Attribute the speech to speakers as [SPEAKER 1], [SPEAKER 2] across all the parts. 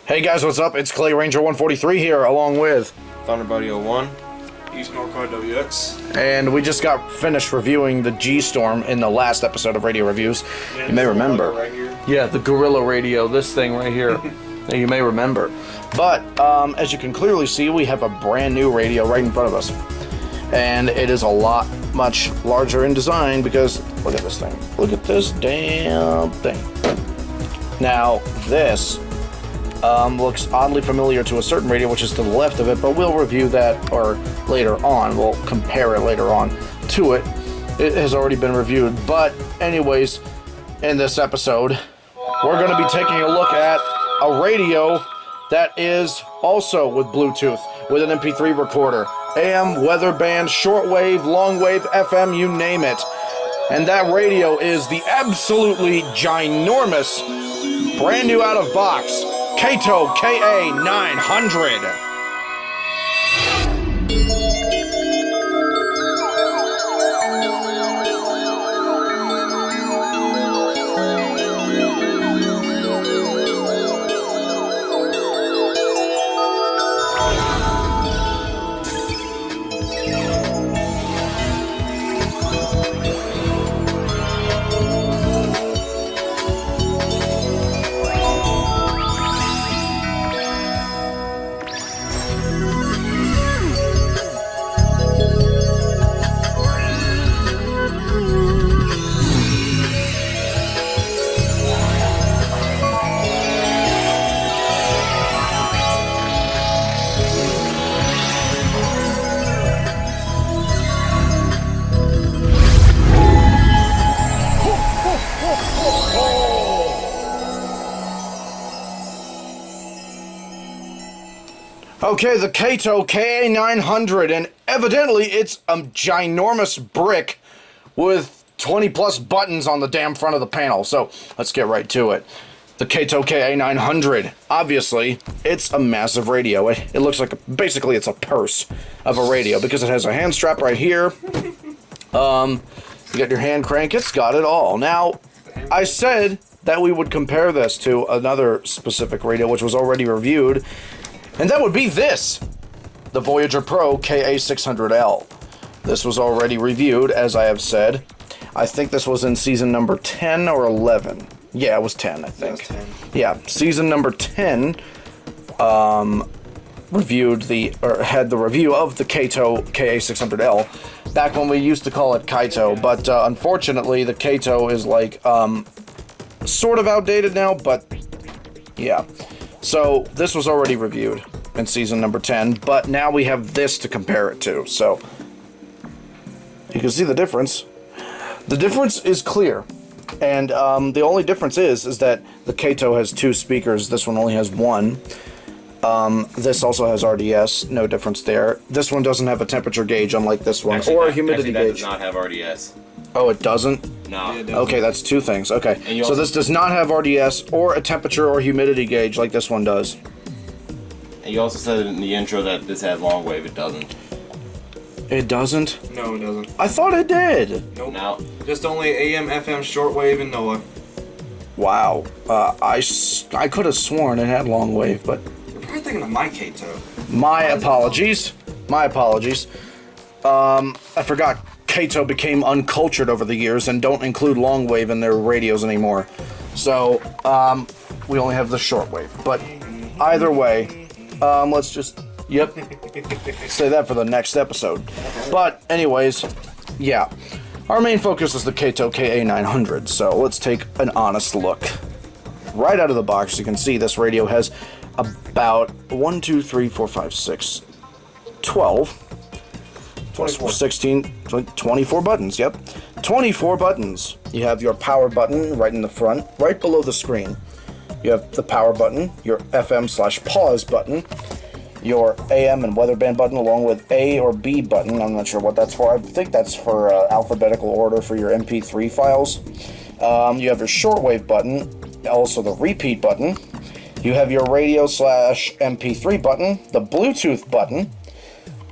[SPEAKER 1] Hey guys, what's up? It's Clay Ranger 143 here, along with
[SPEAKER 2] Thunderbuddy 01,
[SPEAKER 3] East Northcar WX,
[SPEAKER 1] and we just got finished reviewing the G-Storm in the last episode of Radio Reviews. You may remember.
[SPEAKER 3] Right here.
[SPEAKER 1] Yeah, the Gorilla Radio, this thing right here. You may remember. But, as you can clearly see, we have a brand new radio right in front of us. And it is a lot much larger in design because, look at this thing. Look at this damn thing. Now, this looks oddly familiar to a certain radio, which is to the left of it, but we'll review that or later on. We'll compare it later on to it. It has already been reviewed. But anyways, in this episode, we're going to be taking a look at a radio that is also with Bluetooth, with an MP3 recorder, AM, weather band, shortwave, longwave, FM, you name it. And that radio is the absolutely ginormous, brand new out of box, Kaito KA900. Okay, the Kaito KA900, and evidently it's a ginormous brick with 20 plus buttons on the damn front of the panel. So let's get right to it. The Kaito KA900, obviously, it's a massive radio. It looks like, basically it's a purse of a radio because it has a hand strap right here. You got your hand crank, it's got it all. Now, I said that we would compare this to another specific radio which was already reviewed, and that would be this, the Voyager Pro KA600L. This was already reviewed, as I have said. I think this was in season number 10 or 11. Yeah, it was 10, I think.
[SPEAKER 3] It was 10.
[SPEAKER 1] Yeah, season number 10 had the review of the Kaito KA600L back when we used to call it Kaito, but unfortunately the Kaito is like sort of outdated now, but yeah. So this was already reviewed in season number 10, but now we have this to compare it to. So you can see the difference. The difference is clear, and the only difference is that the Kaito has two speakers. This one only has one. This also has RDS. No difference there. This one doesn't have a temperature gauge, unlike this one, or a humidity
[SPEAKER 2] that
[SPEAKER 1] gauge.
[SPEAKER 2] does not have RDS.
[SPEAKER 1] Oh, it doesn't?
[SPEAKER 2] No.
[SPEAKER 3] Yeah, it doesn't.
[SPEAKER 1] Okay, that's two things. Okay,
[SPEAKER 2] And you
[SPEAKER 1] so
[SPEAKER 2] also-
[SPEAKER 1] this does not have RDS or a temperature or humidity gauge like this one does.
[SPEAKER 2] And you also said in the intro that this had long wave. It doesn't.
[SPEAKER 1] It doesn't?
[SPEAKER 3] No, it doesn't.
[SPEAKER 1] I thought it did.
[SPEAKER 3] Nope.
[SPEAKER 2] Now,
[SPEAKER 3] Just only AM, FM, shortwave, and NOAA.
[SPEAKER 1] Wow. I could have sworn it had long wave, but
[SPEAKER 3] You're probably thinking of my Kaito.
[SPEAKER 1] my apologies. My apologies. I forgot Kaito became uncultured over the years and don't include long wave in their radios anymore. So, we only have the shortwave. But either way, let's just, yep, say that for the next episode. But anyways, yeah. Our main focus is the Kaito KA900, so let's take an honest look. Right out of the box, you can see this radio has about 1, 2, 3, 4, 5, 6, 12,
[SPEAKER 3] 24.
[SPEAKER 1] 16, 24 buttons, yep. 24 buttons. You have your power button right in the front, right below the screen. You have the power button, your FM/pause button, your AM and weather band button, along with A or B button. I'm not sure what that's for. I think that's for alphabetical order for your MP3 files. You have your shortwave button, also the repeat button. You have your radio/MP3 button, the Bluetooth button,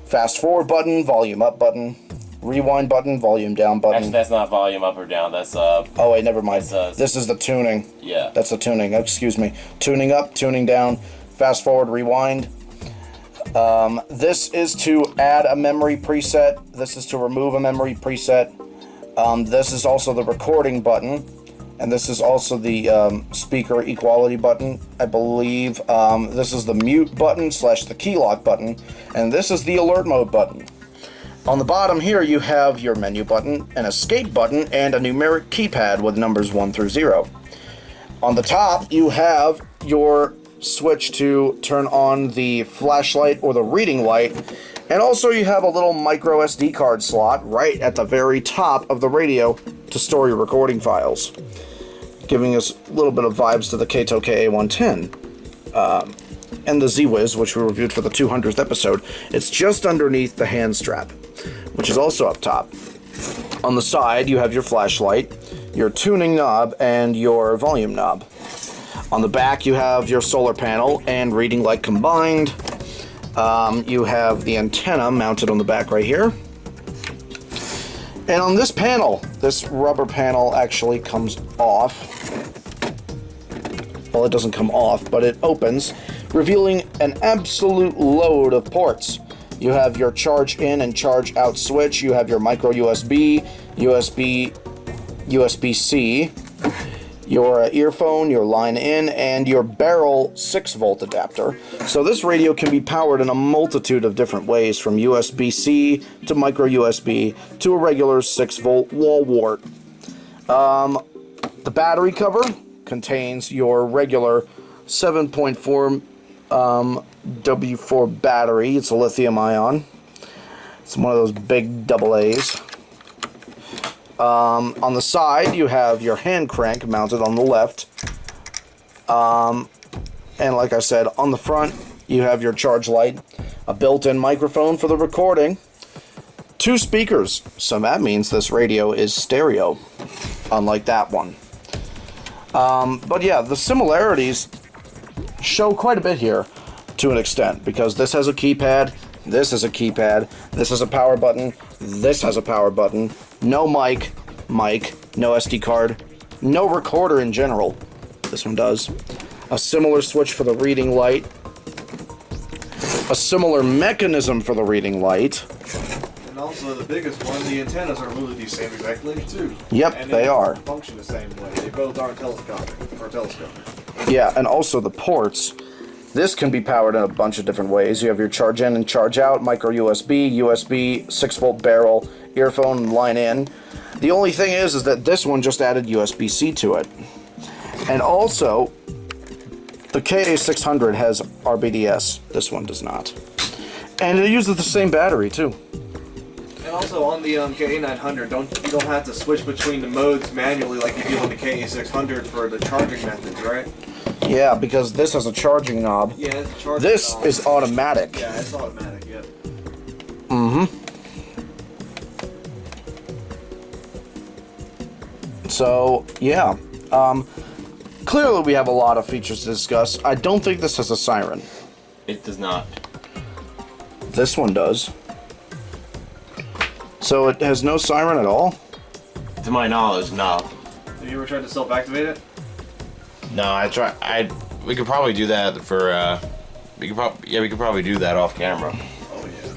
[SPEAKER 1] fast forward button, volume up button, rewind button, volume down button.
[SPEAKER 2] Actually, that's not volume up or down. That's
[SPEAKER 1] Oh wait, never mind.
[SPEAKER 2] That's,
[SPEAKER 1] This is the tuning.
[SPEAKER 2] yeah.
[SPEAKER 1] That's the tuning. Excuse me. Tuning up, tuning down, fast forward, rewind. This is to add a memory preset. This is to remove a memory preset. This is also the recording button. And this is also the speaker equality button, I believe. This is the mute button / the key lock button. And this is the alert mode button. On the bottom here, you have your menu button, an escape button, and a numeric keypad with numbers 1 through 0. On the top, you have your switch to turn on the flashlight or the reading light, and also you have a little micro SD card slot right at the very top of the radio to store your recording files, giving us a little bit of vibes to the Kaito KA900 and the Z-Wiz, which we reviewed for the 200th episode. It's just underneath the hand strap, which is also up top. On the side, you have your flashlight, your tuning knob, and your volume knob. On the back, you have your solar panel and reading light combined. You have the antenna mounted on the back right here. And on this panel, this rubber panel actually comes off. Well, it doesn't come off, but it opens, revealing an absolute load of ports. You have your charge in and charge out switch. You have your micro USB, USB-C, your earphone, your line in, and your barrel 6-volt adapter. So this radio can be powered in a multitude of different ways, from USB-C to micro USB to a regular 6-volt wall wart. The battery cover contains your regular 7.4 W4 battery. It's a lithium ion. It's one of those big AA's. On the side, you have your hand crank mounted on the left. And like I said, on the front, you have your charge light, a built-in microphone for the recording, 2 speakers. So that means this radio is stereo, unlike that one. But yeah, the similarities show quite a bit here to an extent, because this has a keypad, this is a keypad, this is a power button, this has a power button, no mic, no SD card, no recorder in general. This one does. A similar switch for the reading light, a similar mechanism for the reading light.
[SPEAKER 3] And also the biggest one, the antennas are really the same exact length too.
[SPEAKER 1] Yep,
[SPEAKER 3] and
[SPEAKER 1] they are.
[SPEAKER 3] Function the same way. They both are telescopic.
[SPEAKER 1] Yeah, and also the ports. This can be powered in a bunch of different ways. You have your charge in and charge out, micro USB, USB, 6-volt barrel, earphone, and line in. The only thing is that this one just added USB-C to it. And also, the KA900 has RBDS. This one does not. And it uses the same battery, too.
[SPEAKER 3] And also on the KA900, you don't have to switch between the modes manually like you do on the KA600 for the charging methods, right?
[SPEAKER 1] Yeah, because this has a charging knob.
[SPEAKER 3] Yeah, it's a charging
[SPEAKER 1] This
[SPEAKER 3] knob.
[SPEAKER 1] is automatic.
[SPEAKER 3] Yeah, it's automatic, yep.
[SPEAKER 1] Mm-hmm. So, yeah. Clearly we have a lot of features to discuss. I don't think this has a siren.
[SPEAKER 2] It does not.
[SPEAKER 1] This one does. So it has no siren at all?
[SPEAKER 2] To my knowledge, no.
[SPEAKER 3] Have you ever tried to self-activate it?
[SPEAKER 2] No, we could probably do that for, we could probably do that off camera.
[SPEAKER 3] Oh yeah.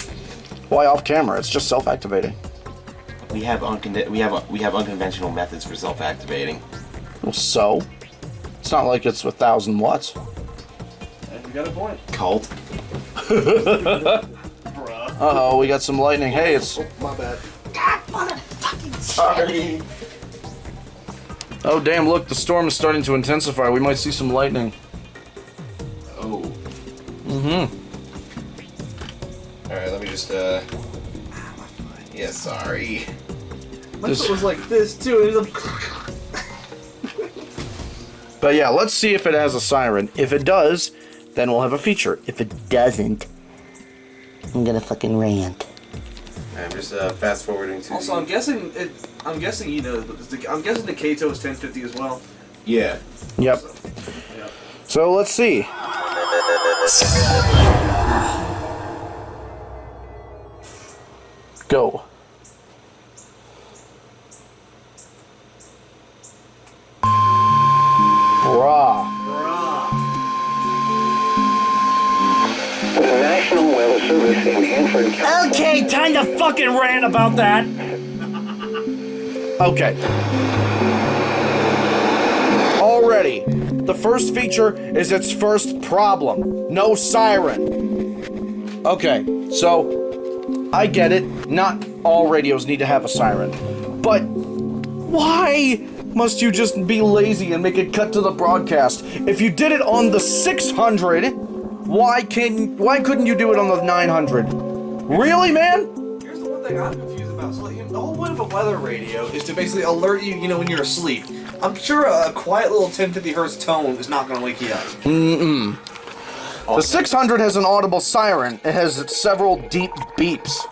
[SPEAKER 1] Why off camera? It's just self-activating.
[SPEAKER 2] We have unconventional methods for self-activating.
[SPEAKER 1] Well, so? It's not like it's 1,000 watts.
[SPEAKER 3] And you got a point.
[SPEAKER 2] Cult.
[SPEAKER 3] Bruh.
[SPEAKER 1] Uh-oh, we got some lightning. Hey, it's...
[SPEAKER 3] Oh, my bad.
[SPEAKER 2] Sorry.
[SPEAKER 1] Oh, damn, look, the storm is starting to intensify. We might see some lightning.
[SPEAKER 2] Oh.
[SPEAKER 1] Mm-hmm.
[SPEAKER 2] Alright, let me just, yeah, sorry.
[SPEAKER 3] My foot was like this, too. It was
[SPEAKER 1] But yeah, let's see if it has a siren. If it does, then we'll have a feature. If it doesn't, I'm gonna fucking rant.
[SPEAKER 2] I'm just, fast forwarding to
[SPEAKER 3] Also, I'm guessing, you know, I'm guessing the Kaito is 1050 as well.
[SPEAKER 2] Yeah.
[SPEAKER 1] Yep.
[SPEAKER 3] Yeah.
[SPEAKER 1] So let's see. Go. Bruh. Okay, time to fucking rant about that. Okay. Already, the first feature is its first problem. No siren. Okay, so I get it. Not all radios need to have a siren. But why must you just be lazy and make it cut to the broadcast? If you did it on the 600, why couldn't you do it on the 900? Really, man?
[SPEAKER 3] Here's the one thing I'm confused about. So, the whole point of a weather radio is to basically alert you, when you're asleep. I'm sure a quiet little 1050 hertz tone is not going to wake you up.
[SPEAKER 1] Mm-mm. The 600 has an audible siren. It has several deep beeps.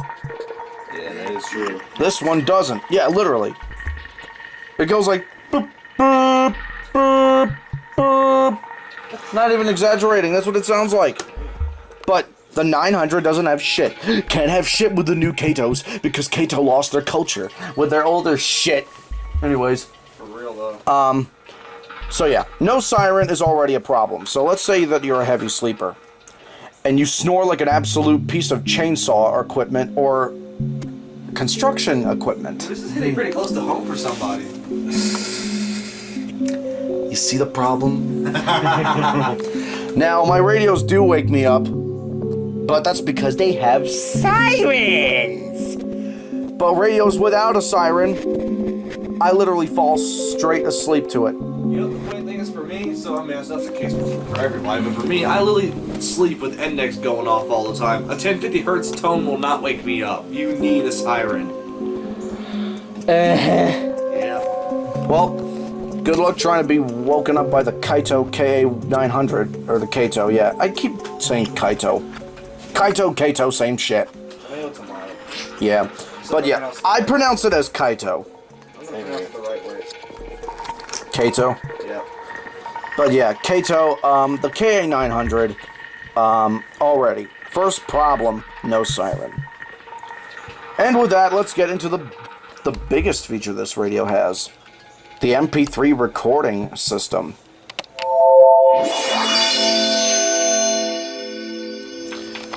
[SPEAKER 3] Yeah, that is true.
[SPEAKER 1] This one doesn't. Yeah, literally. It goes like boop, boop, boop, boop. Not even exaggerating. That's what it sounds like. But the 900 doesn't have shit. Can't have shit with the new Kaitos because Kaito lost their culture with their older shit. Anyways.
[SPEAKER 3] For real though.
[SPEAKER 1] So yeah, no siren is already a problem. So let's say that you're a heavy sleeper and you snore like an absolute piece of chainsaw equipment or construction equipment.
[SPEAKER 3] This is hitting pretty close to home for somebody.
[SPEAKER 1] You see the problem? Now, my radios do wake me up, but that's because they have sirens. But radios without a siren, I literally fall straight asleep to it.
[SPEAKER 3] The funny thing is for me, so that's the case for everybody, but for me, I literally sleep with index going off all the time. A 1050 hertz tone will not wake me up. You need a siren. Yeah.
[SPEAKER 1] Well, good luck trying to be woken up by the Kaito KA900, or the Kaito, yeah. I keep saying Kaito. Kaito, same shit.
[SPEAKER 3] Tomato, tomato.
[SPEAKER 1] Yeah, but yeah, I pronounce it as Kaito.
[SPEAKER 3] I'm gonna pronounce it the right way.
[SPEAKER 1] Kaito?
[SPEAKER 3] Yeah.
[SPEAKER 1] But yeah, Kaito, the KA900, already. First problem, no siren. And with that, let's get into the biggest feature this radio has. The MP3 recording system.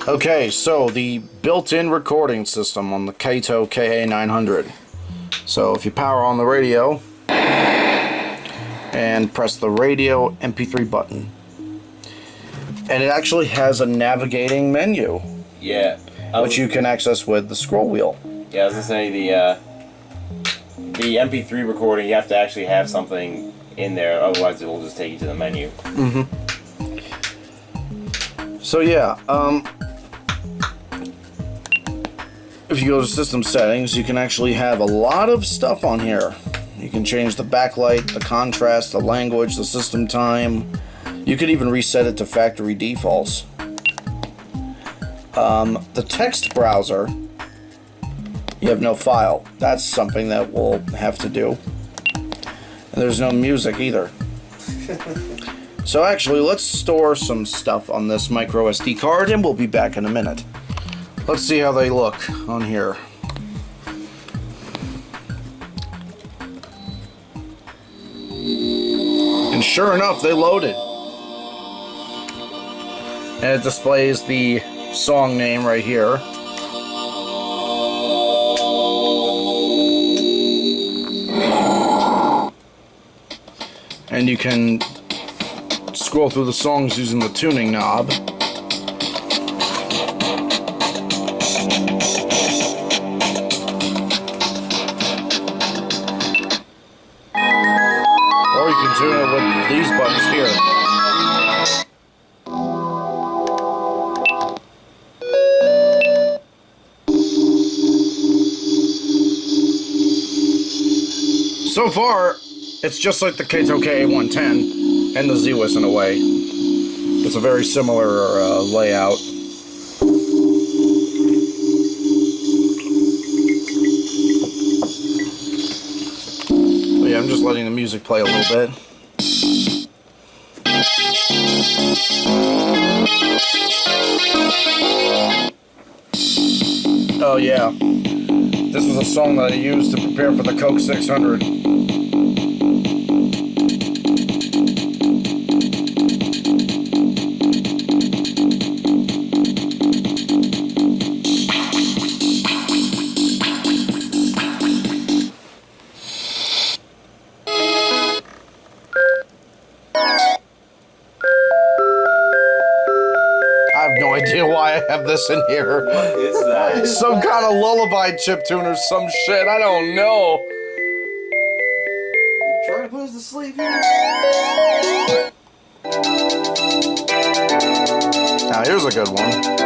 [SPEAKER 1] Okay, so the built-in recording system on the Kaito KA900. So if you power on the radio and press the radio MP3 button, and it actually has a navigating menu.
[SPEAKER 2] Yeah.
[SPEAKER 1] Which you can access with the scroll wheel.
[SPEAKER 2] Yeah, I was gonna say the MP3 recording, you have to actually have something in there, otherwise it will just take you to the menu.
[SPEAKER 1] Mm-hmm. So yeah, if you go to system settings, you can actually have a lot of stuff on here. You can change the backlight, the contrast, the language, the system time. You could even reset it to factory defaults. The text browser, you have no file. That's something that we'll have to do. And there's no music either. So actually, let's store some stuff on this micro SD card and we'll be back in a minute. Let's see how they look on here. And sure enough, they loaded. And it displays the song name right here. And you can scroll through the songs using the tuning knob. Or you can tune it with these buttons here. So far, it's just like the Kaito KA110 and the ZWIS in a way. It's a very similar layout. But yeah, I'm just letting the music play a little bit. Oh yeah, this was a song that I used to prepare for the Coke 600. idea why I have this in here.
[SPEAKER 2] What is that?
[SPEAKER 1] Some kind of lullaby chiptune or some shit. I don't know.
[SPEAKER 3] You trying to put us to sleep here?
[SPEAKER 1] Now here's a good one.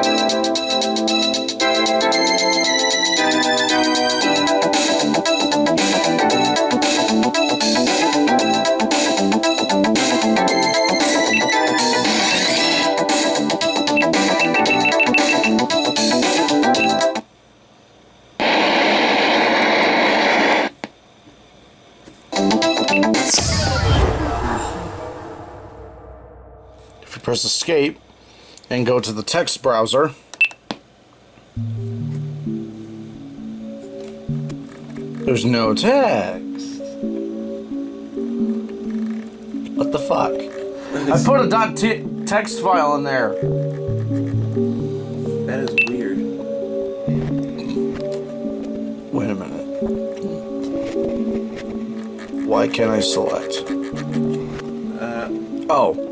[SPEAKER 1] If you press escape and go to the text browser, there's no text. What the fuck? I put a .text file in there.
[SPEAKER 2] That is weird.
[SPEAKER 1] Wait a minute. Why can't I select? Oh.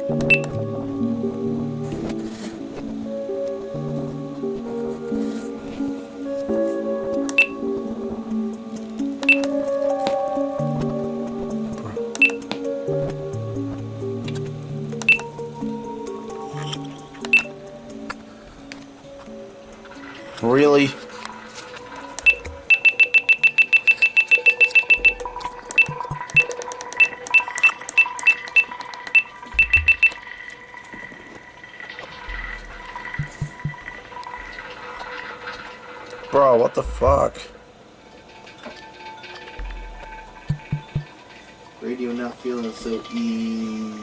[SPEAKER 1] Really? Bro, what the fuck?
[SPEAKER 3] Radio not feeling so easy.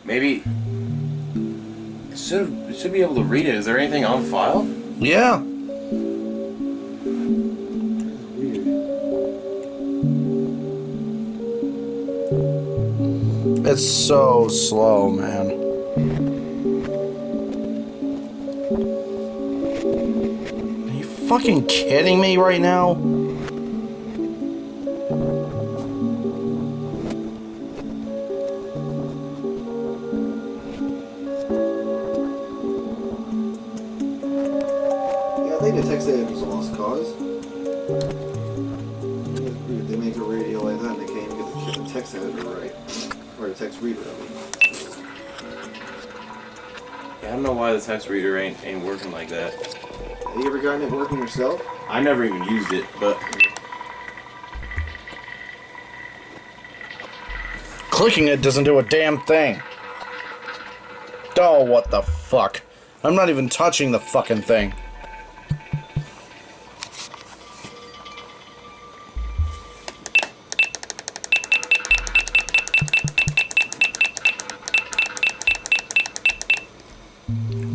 [SPEAKER 2] Maybe it should be able to read it. Is there anything on file?
[SPEAKER 1] Yeah.
[SPEAKER 2] Weird.
[SPEAKER 1] It's so slow, man. Are you fucking kidding me right now?
[SPEAKER 3] I think the text editor was a lost cause. They make a radio like that and they can't even get the text editor right. Or the text reader, I mean.
[SPEAKER 2] Yeah, I don't know why the text reader ain't working like that.
[SPEAKER 3] Have you ever gotten it working yourself?
[SPEAKER 2] I never even used it, but
[SPEAKER 1] Clicking it doesn't do a damn thing. Oh, what the fuck? I'm not even touching the fucking thing.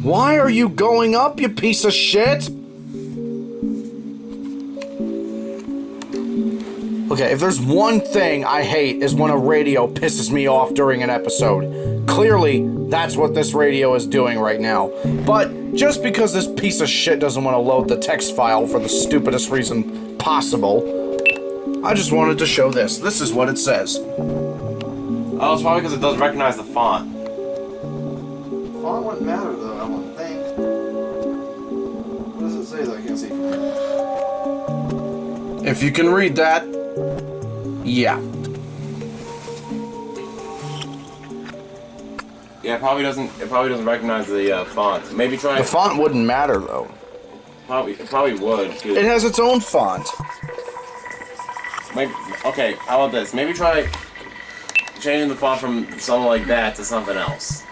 [SPEAKER 1] Why are you going up, you piece of shit? Okay, if there's one thing I hate is when a radio pisses me off during an episode. Clearly, that's what this radio is doing right now. But just because this piece of shit doesn't want to load the text file for the stupidest reason possible, I just wanted to show this. This is what it says.
[SPEAKER 2] oh, it's probably because it doesn't recognize the font.
[SPEAKER 3] Font wouldn't matter though, I wouldn't think. What does it say that I can't see from here?
[SPEAKER 1] If you can read that, yeah.
[SPEAKER 2] Yeah, it probably doesn't recognize the font. Maybe try.
[SPEAKER 1] The font wouldn't matter though.
[SPEAKER 2] It probably would.
[SPEAKER 1] It has its own font.
[SPEAKER 2] Maybe, okay, how about this? Maybe try changing the font from something like that to something else.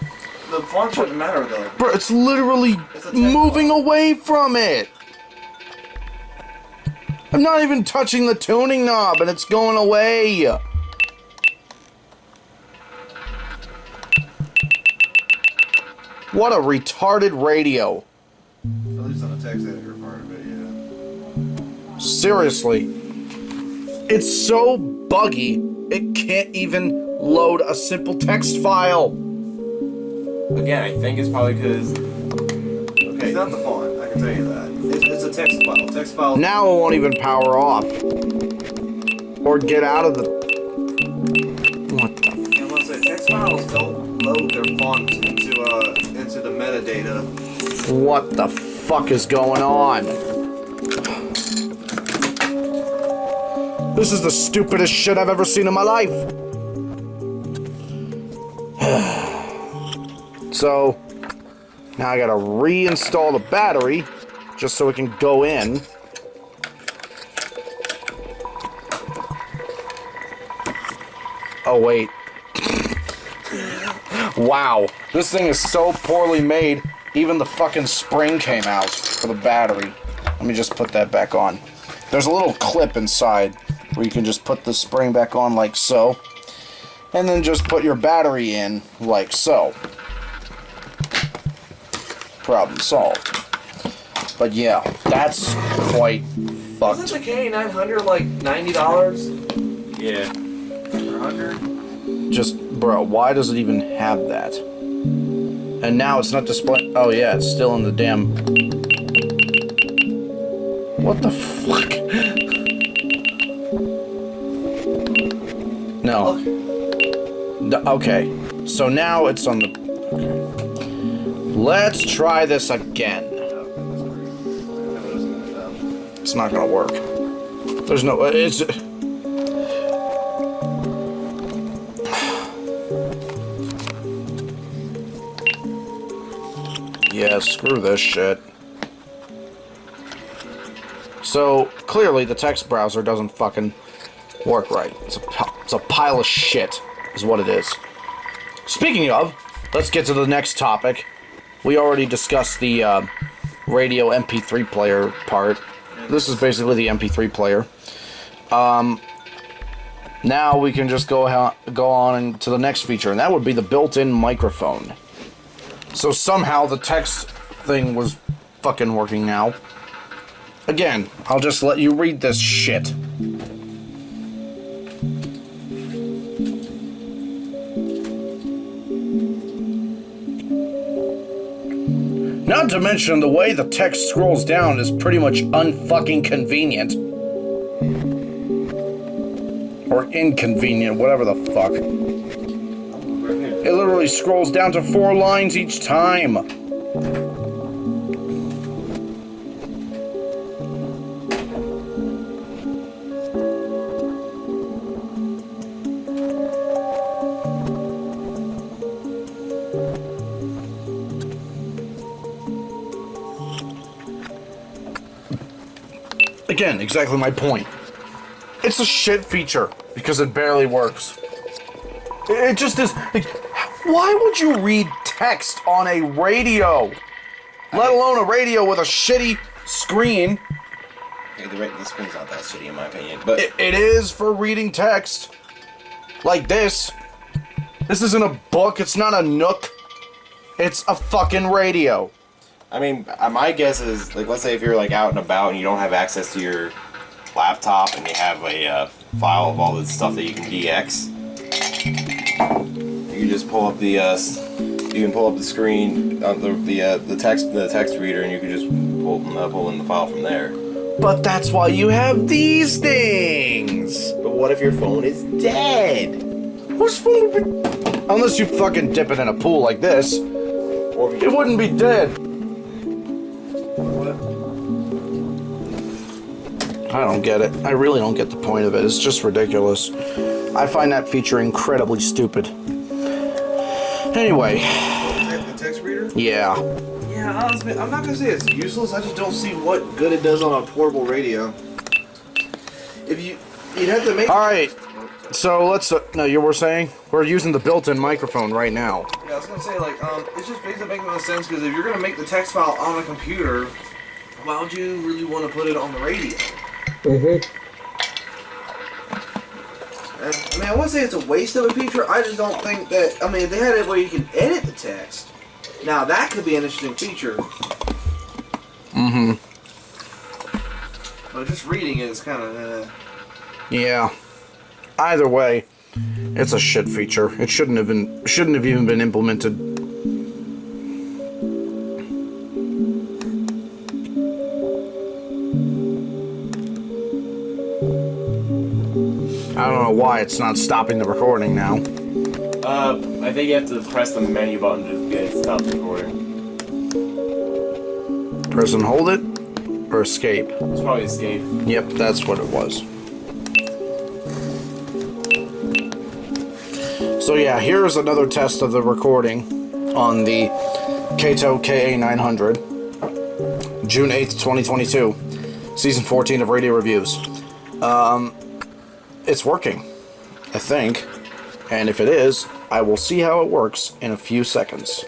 [SPEAKER 3] The font shouldn't matter though.
[SPEAKER 1] Bro, it's literally moving away from it. I'm not even touching the tuning knob and it's going away. What a retarded radio.
[SPEAKER 3] At least on the text editor part of it, yeah.
[SPEAKER 1] Seriously. It's so buggy, it can't even load a simple text file.
[SPEAKER 2] Again, I think it's probably because.
[SPEAKER 3] It's not the font, I can tell you that. It's a text file. Text file.
[SPEAKER 1] Now it won't even power off. Or get out of the
[SPEAKER 3] on into the metadata.
[SPEAKER 1] What the fuck is going on? This is the stupidest shit I've ever seen in my life. So, now I gotta reinstall the battery just so it can go in. Oh, wait. Wow. This thing is so poorly made, even the fucking spring came out for the battery. Let me just put that back on. There's a little clip inside where you can just put the spring back on like so. And then just put your battery in like so. Problem solved. But yeah, that's quite fucked.
[SPEAKER 3] Isn't the KA900 like $90?
[SPEAKER 2] Yeah.
[SPEAKER 3] Or 100?
[SPEAKER 1] Just, bro, why does it even have that? And now it's not displaying. Oh yeah, it's still in the damn. What the fuck? No. Okay. So now it's on the. Okay. Let's try this again. It's not gonna work. There's no. It's. Yeah, screw this shit. So, clearly the text browser doesn't fucking work right. It's a pile of shit, is what it is. Speaking of, let's get to the next topic. We already discussed the radio MP3 player part. This is basically the MP3 player. Now we can just go on to the next feature, and that would be the built-in microphone. So somehow the text thing was fucking working now. Again, I'll just let you read this shit. Not to mention the way the text scrolls down is pretty much unfucking convenient. Or inconvenient, whatever the fuck. It literally scrolls down to 4 lines each time. Again, exactly my point. It's a shit feature because it barely works. It just is. Like, why would you read text on a radio? Let alone a radio with a shitty screen.
[SPEAKER 2] Okay, the screen's not that shitty in my opinion, but
[SPEAKER 1] It is for reading text. Like this. This isn't a book. It's not a Nook. It's a fucking radio.
[SPEAKER 2] I mean, my guess is, like, let's say if you're like out and about and you don't have access to your laptop and you have a file of all the stuff that you can DX, you can just pull up the screen, the text reader, and you can just pull in the file from there.
[SPEAKER 1] But that's why you have these things.
[SPEAKER 2] But what if your phone is dead?
[SPEAKER 1] Whose phone would be? Unless you fucking dip it in a pool like this,
[SPEAKER 2] Or if
[SPEAKER 1] it wouldn't be dead. I don't get it. I really don't get the point of it. It's just ridiculous. I find that feature incredibly stupid. Anyway.
[SPEAKER 3] The text reader?
[SPEAKER 1] Yeah.
[SPEAKER 3] Yeah, honestly, I'm not gonna say it's useless. I just don't see what good it does on a portable radio. You'd have to make.
[SPEAKER 1] All right. So let's. No, you were saying we're using the built-in microphone right now.
[SPEAKER 3] Yeah, I was gonna say it's just basically making no sense because if you're gonna make the text file on a computer, why would you really want to put it on the radio?
[SPEAKER 1] Mm-hmm.
[SPEAKER 3] And, I mean, I wouldn't say it's a waste of a feature. I just don't think that. I mean, if they had it where you can edit the text, now that could be an interesting feature.
[SPEAKER 1] Mm-hmm.
[SPEAKER 3] But just reading it is kind of.
[SPEAKER 1] Yeah. Either way, it's a shit feature. It shouldn't have even been implemented. I don't know why it's not stopping the recording now.
[SPEAKER 2] I think you have to press the menu button to get it stopped recording.
[SPEAKER 1] Press and hold it, or escape?
[SPEAKER 2] It's probably escape.
[SPEAKER 1] Yep, that's what it was. So yeah, here's another test of the recording on the Kaito KA900, June 8th, 2022, Season 14 of Radio Reviews. It's working, I think, and if it is, I will see how it works in a few seconds.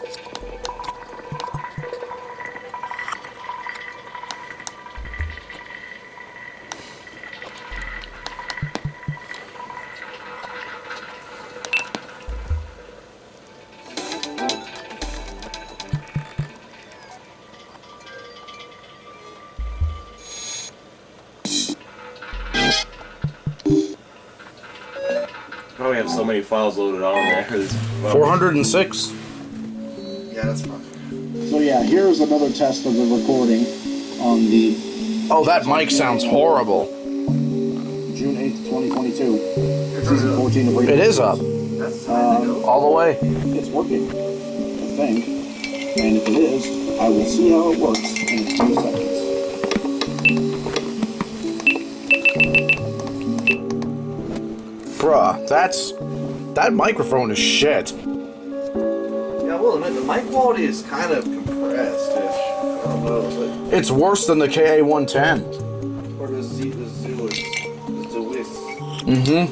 [SPEAKER 2] Probably have so many files loaded on there.
[SPEAKER 1] 406.
[SPEAKER 3] Yeah, that's fine.
[SPEAKER 1] So yeah, here's another test of the recording on the... Oh, that mic sounds horrible. June 8th, 2022. Season 14 of Radio. It is up.
[SPEAKER 3] That's
[SPEAKER 1] all the way. It's working, I think. And if it is, I will see how it works in a few seconds. Bruh, that microphone is shit.
[SPEAKER 3] Yeah, I will admit, the mic quality is kind of compressed-ish. I don't know, but...
[SPEAKER 1] It's worse than the KA110.
[SPEAKER 3] Or the Zeus.
[SPEAKER 1] Mm-hmm.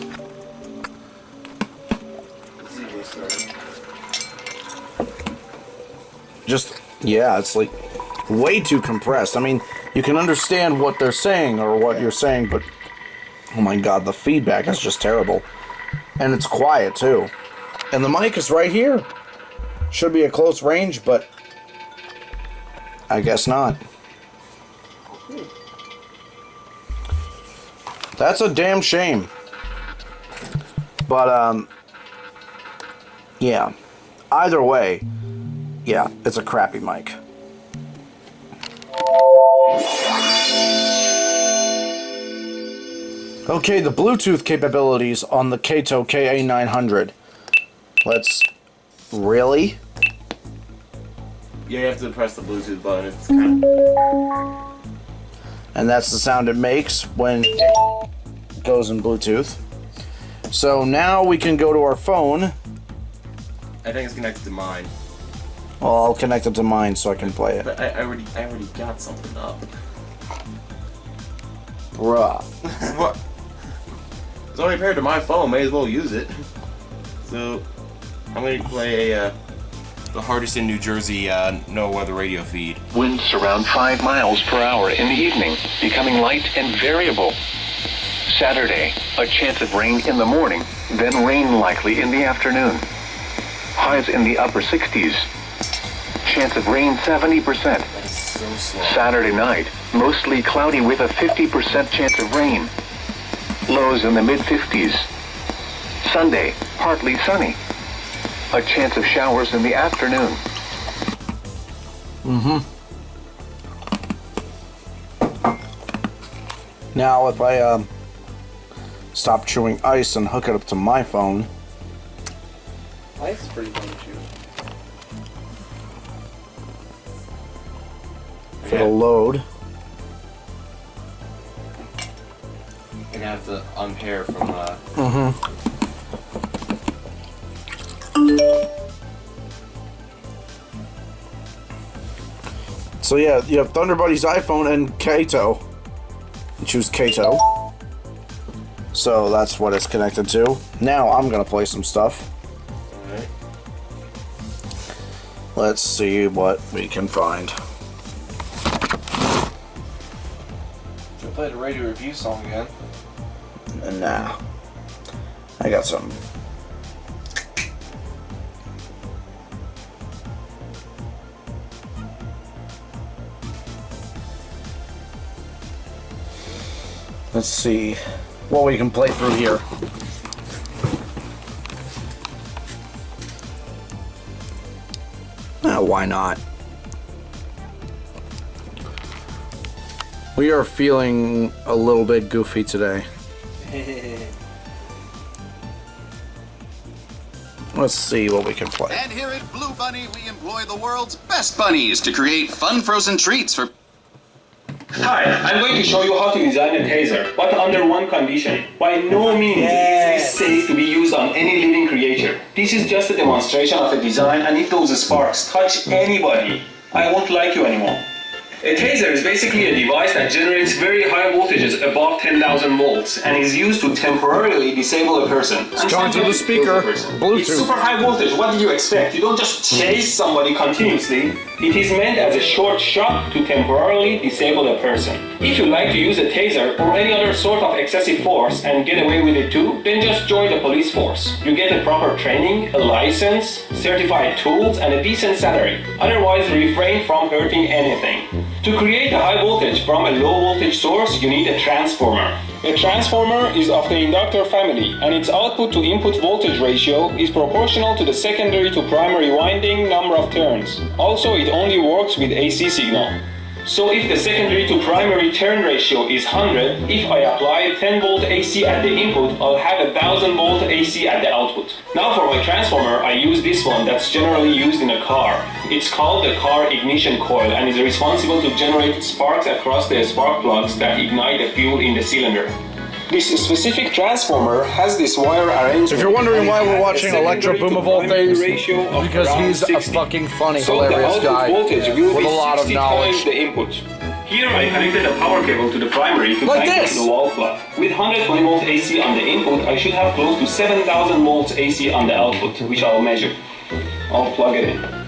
[SPEAKER 1] Just, yeah, it's like way too compressed. I mean, you can understand what they're saying or what you're saying, but oh my god, the feedback is just terrible. And it's quiet too. And the mic is right here. Should be a close range, but I guess not. That's a damn shame. But, yeah. Either way, yeah, it's a crappy mic. Okay, the Bluetooth capabilities on the Kaito KA900. Let's... Really?
[SPEAKER 2] Yeah, you have to press the Bluetooth button. It's kind of...
[SPEAKER 1] And that's the sound it makes when it goes in Bluetooth. So now we can go to our phone.
[SPEAKER 2] I think it's connected to mine.
[SPEAKER 1] Well, I'll connect it to mine so I can play it.
[SPEAKER 2] But I already got something up.
[SPEAKER 1] Bruh.
[SPEAKER 2] What? It's only paired to my phone. May as well use it. So I'm going to play the Hardyston, New Jersey no weather radio feed.
[SPEAKER 4] Winds around 5 miles per hour in the evening, becoming light and variable. Saturday, a chance of rain in the morning, then rain likely in the afternoon. Highs in the upper 60s. Chance of rain 70%.
[SPEAKER 2] That is so slow.
[SPEAKER 4] Saturday night, mostly cloudy with a 50% chance of rain. Lows in the mid-50s. Sunday, partly sunny. A chance of showers in the afternoon.
[SPEAKER 1] Now, if I stop chewing ice and hook it up to my phone,
[SPEAKER 3] Ice is pretty fun to chew.
[SPEAKER 1] if it'll load.
[SPEAKER 2] You're going to have to unpair from...
[SPEAKER 1] So yeah, you have Thunder Buddy's iPhone and Kaito. You choose Kaito. So that's what it's connected to. Now I'm gonna play some stuff.
[SPEAKER 2] Alright.
[SPEAKER 1] Let's see what we can find.
[SPEAKER 3] Should play the radio review song again.
[SPEAKER 1] Nah. I got some. Let's see what we can play through here. Why not? We are feeling a little bit goofy today. Let's see what we can play.
[SPEAKER 5] And here at Blue Bunny, we employ the world's best bunnies to create fun frozen treats for...
[SPEAKER 6] Hi, I'm going to show you how to design a taser, but under one condition. By no means is this safe to be used on any living creature. This is just a demonstration of a design, and if those sparks touch anybody, I won't like you anymore. A taser is basically a device that generates very high voltages above 10,000 volts and is used to temporarily disable a person.
[SPEAKER 1] It's going through the speaker, Bluetooth.
[SPEAKER 6] It's super high voltage. What did you expect? You don't just chase somebody continuously. It is meant as a short shock to temporarily disable a person. If you like to use a taser or any other sort of excessive force and get away with it too, then just join the police force. You get a proper training, a license, certified tools, and a decent salary. Otherwise, refrain from hurting anything. To create a high voltage from a low voltage source, you need a transformer. A transformer is of the inductor family, and its output to input voltage ratio is proportional to the secondary to primary winding number of turns. Also, it only works with AC signal. So if the secondary to primary turn ratio is 100, if I apply 10 volt AC at the input, I'll have 1000 volt AC at the output. Now for my transformer, I use this one that's generally used in a car. It's called the car ignition coil and is responsible to generate sparks across the spark plugs that ignite the fuel in the cylinder. This specific transformer has this wire arrangement.
[SPEAKER 1] If you're wondering why we're watching Electro Boom of all things, because he's a fucking funny, hilarious guy with a lot of knowledge.
[SPEAKER 6] The input. Here I connected a power cable to the primary to connect to the wall plug. With 120 volt AC on the input, I should have close to 7,000 volts AC on the output, which I'll measure. I'll plug it in.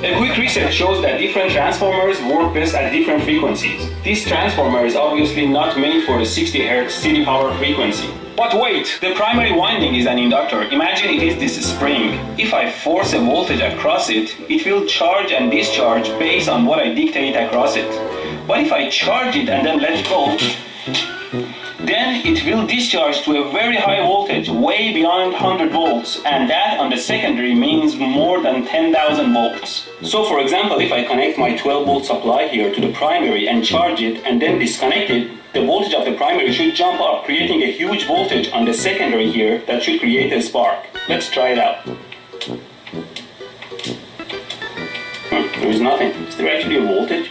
[SPEAKER 6] A quick research shows that different transformers work best at different frequencies. This transformer is obviously not made for the 60 Hz city power frequency. But wait, the primary winding is an inductor. Imagine it is this spring. If I force a voltage across it, it will charge and discharge based on what I dictate across it. But if I charge it and then let it go, then it will discharge to a very high voltage, way beyond 100 volts, and that on the secondary means more than 10,000 volts. So for example, if I connect my 12 volt supply here to the primary and charge it and then disconnect it, the voltage of the primary should jump up, creating a huge voltage on the secondary here that should create a spark. Let's try it out. There is nothing. Is there actually a voltage?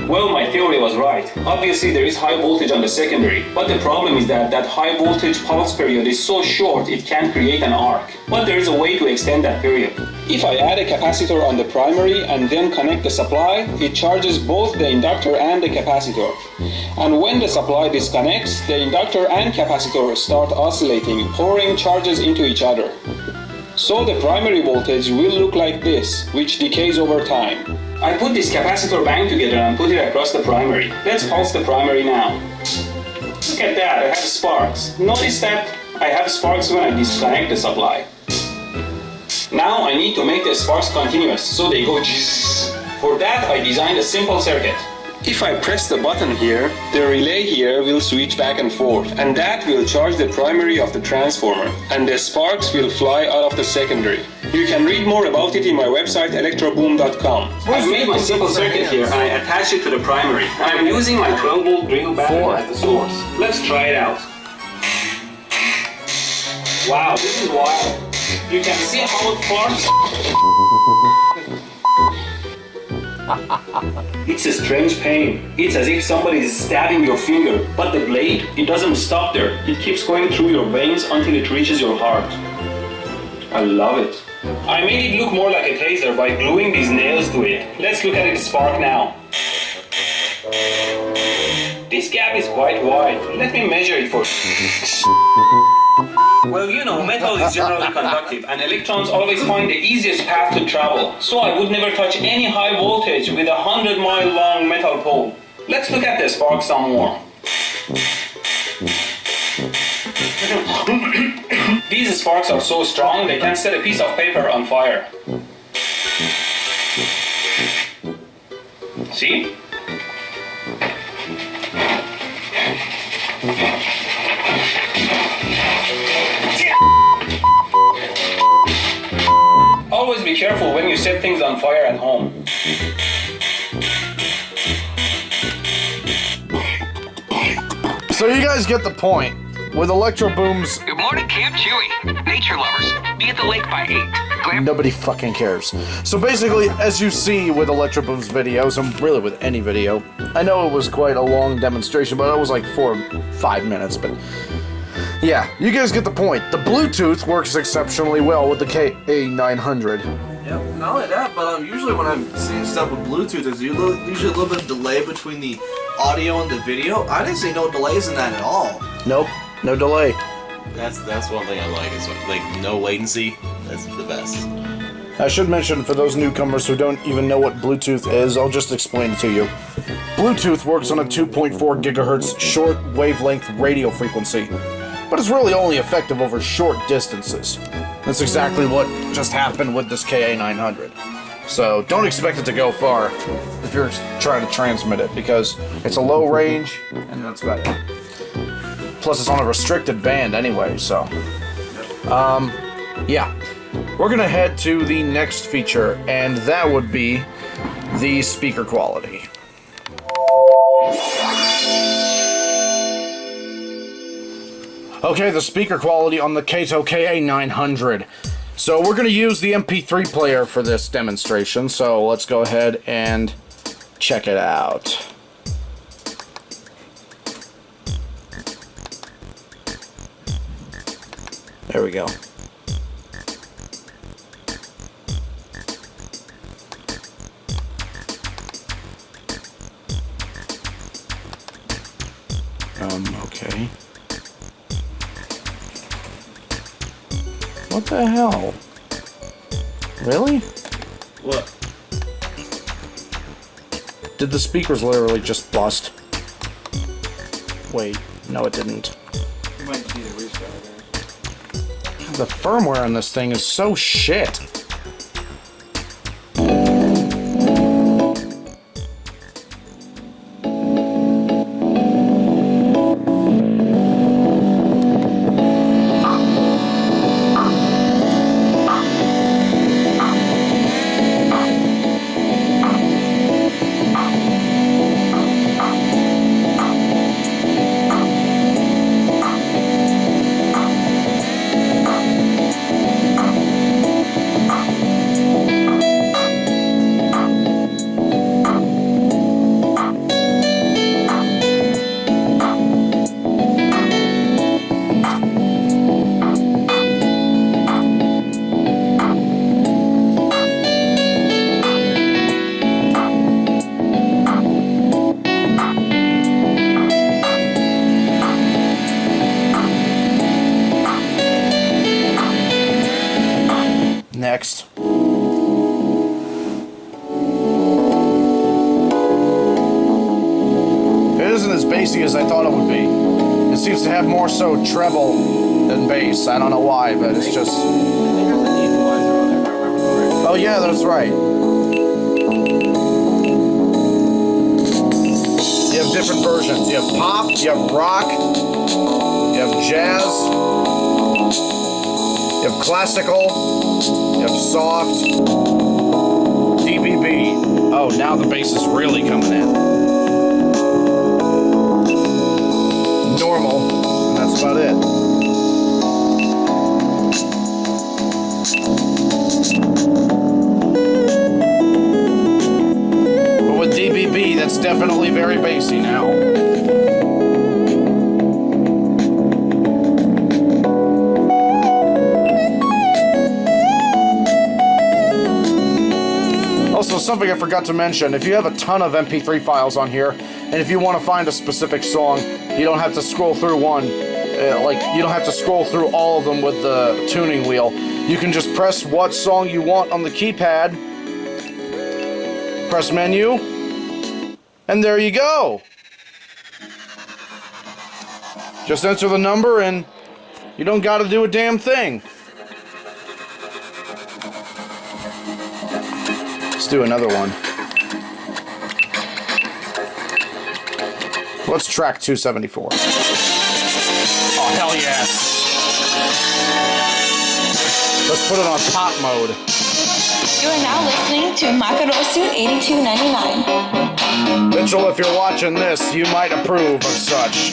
[SPEAKER 6] Well, my theory was right. Obviously, there is high voltage on the secondary, but the problem is that that high voltage pulse period is so short it can't create an arc. But there is a way to extend that period. If I add a capacitor on the primary and then connect the supply, it charges both the inductor and the capacitor. And when the supply disconnects, the inductor and capacitor start oscillating, pouring charges into each other. So the primary voltage will look like this, which decays over time. I put this capacitor bank together and put it across the primary. Let's pulse the primary now. Look at that, I have sparks. Notice that I have sparks when I disconnect the supply. Now I need to make the sparks continuous, so they go zzz. For that I designed a simple circuit. If I press the button here, the relay here will switch back and forth, and that will charge the primary of the transformer, and the sparks will fly out of the secondary. You can read more about it in my website electroboom.com. I've made my simple circuit here and I attach it to the primary. I'm using my 12 volt drill battery as the source. Let's try it out. Wow, this is wild. You can see how it forms. It's a strange pain. It's as if somebody is stabbing your finger, but the blade, it doesn't stop there. It keeps going through your veins until it reaches your heart. I love it. I made it look more like a taser by gluing these nails to it. Let's look at its spark now. This gap is quite wide. Let me measure it for... Well, you know, metal is generally conductive, and electrons always find the easiest path to travel. So I would never touch any high voltage with a 100-mile long metal pole. Let's look at the spark some more. These sparks are so strong they can set a piece of paper on fire. See? Always be careful when you set things on fire at home.
[SPEAKER 1] So you guys get the point. with Electro Boom's...
[SPEAKER 7] Good morning, Camp Chewy. Nature lovers, be at the lake by 8.
[SPEAKER 1] Nobody fucking cares. So basically, as you see with Electro Boom's videos, and really with any video, I know it was quite a long demonstration, but it was like 4 or 5 minutes, but... yeah, you guys get the point. The Bluetooth works exceptionally well with the KA900.
[SPEAKER 3] Yep, not only that, but usually when I'm seeing stuff with Bluetooth, there's usually a little bit of delay between the audio and the video. I didn't see no delays in that at all.
[SPEAKER 1] Nope, no delay.
[SPEAKER 2] That's one thing I like. Is like no latency. That's the best.
[SPEAKER 1] I should mention for those newcomers who don't even know what Bluetooth is, I'll just explain it to you. Bluetooth works on a 2.4 gigahertz short wavelength radio frequency, but it's really only effective over short distances. That's exactly what just happened with this KA900. So don't expect it to go far if you're trying to transmit it, because it's a low range, and that's about it. Plus it's on a restricted band anyway, so... yeah. We're gonna head to the next feature, and that would be the speaker quality. Okay, the speaker quality on the Kaito KA900. So we're going to use the MP3 player for this demonstration, so let's go ahead and check it out. There we go. Okay. What the hell? Really?
[SPEAKER 2] What?
[SPEAKER 1] Did the speakers literally just bust? Wait, no it didn't.
[SPEAKER 3] You might need a restart there.
[SPEAKER 1] The firmware on this thing is so shit. Next. It isn't as bassy as I thought it would be. It seems to have more so treble than bass. I don't know why, but it's just... oh yeah, that's right. You have different versions. You have pop, you have rock, you have jazz, you have classical, you have soft, DBB. Oh, now the bass is really coming in. Normal, and that's about it. But with DBB, that's definitely very bassy now. Also, something I forgot to mention, if you have a ton of MP3 files on here, and if you want to find a specific song, you don't have to scroll through one, you don't have to scroll through all of them with the tuning wheel. You can just press what song you want on the keypad, press menu, and there you go. Just enter the number and you don't gotta do a damn thing. Let's do another one. What's track 274? Oh, hell yes. Let's put it on pop mode.
[SPEAKER 8] You are now listening to Makarosu 8299.
[SPEAKER 1] Mitchell, if you're watching this, you might approve of such.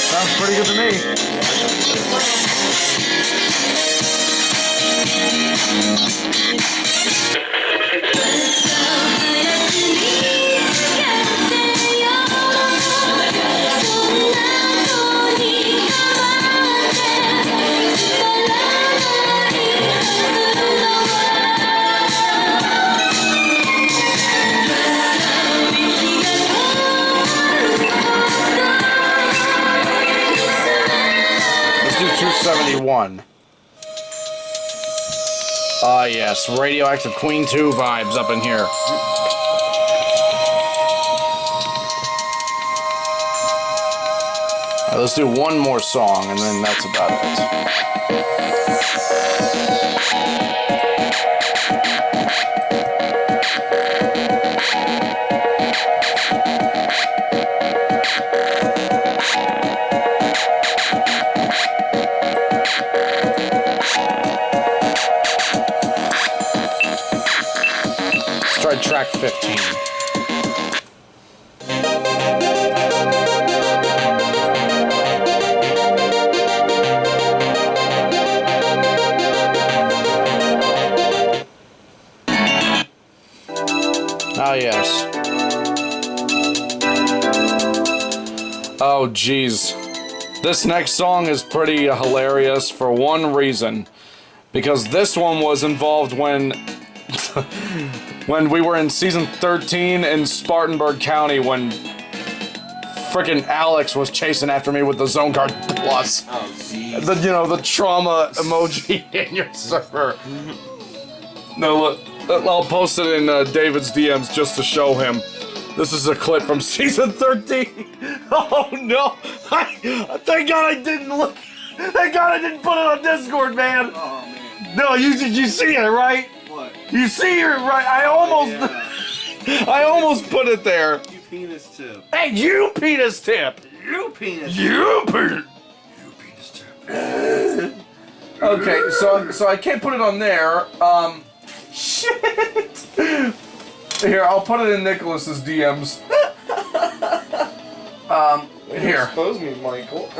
[SPEAKER 1] Sounds pretty good to me. Let's do 271. Ah, yes, Radioactive Queen 2 vibes up in here. Alright, let's do one more song, and then that's about Let's try track 15. Ah, yes. Oh, geez. This next song is pretty hilarious for one reason. Because this one was involved when when we were in season 13 in Spartanburg County when frickin' Alex was chasing after me with the Zone Guard Plus.
[SPEAKER 2] Oh, jeez.
[SPEAKER 1] The trauma emoji in your server. No, look, I'll post it in David's DMs just to show him. This is a clip from season 13. Oh no! Thank God I didn't look. Thank God I didn't put it on Discord, man.
[SPEAKER 3] Oh, man.
[SPEAKER 1] No, you see it, right?
[SPEAKER 3] What?
[SPEAKER 1] You see it, right? I almost put it there.
[SPEAKER 3] You penis tip.
[SPEAKER 1] Hey, you penis tip.
[SPEAKER 3] You penis tip.
[SPEAKER 1] You penis.
[SPEAKER 3] You penis tip.
[SPEAKER 1] Okay, so I can't put it on there. Shit. Here, I'll put it in Nicholas's DMs. Here.
[SPEAKER 3] Expose me, Michael.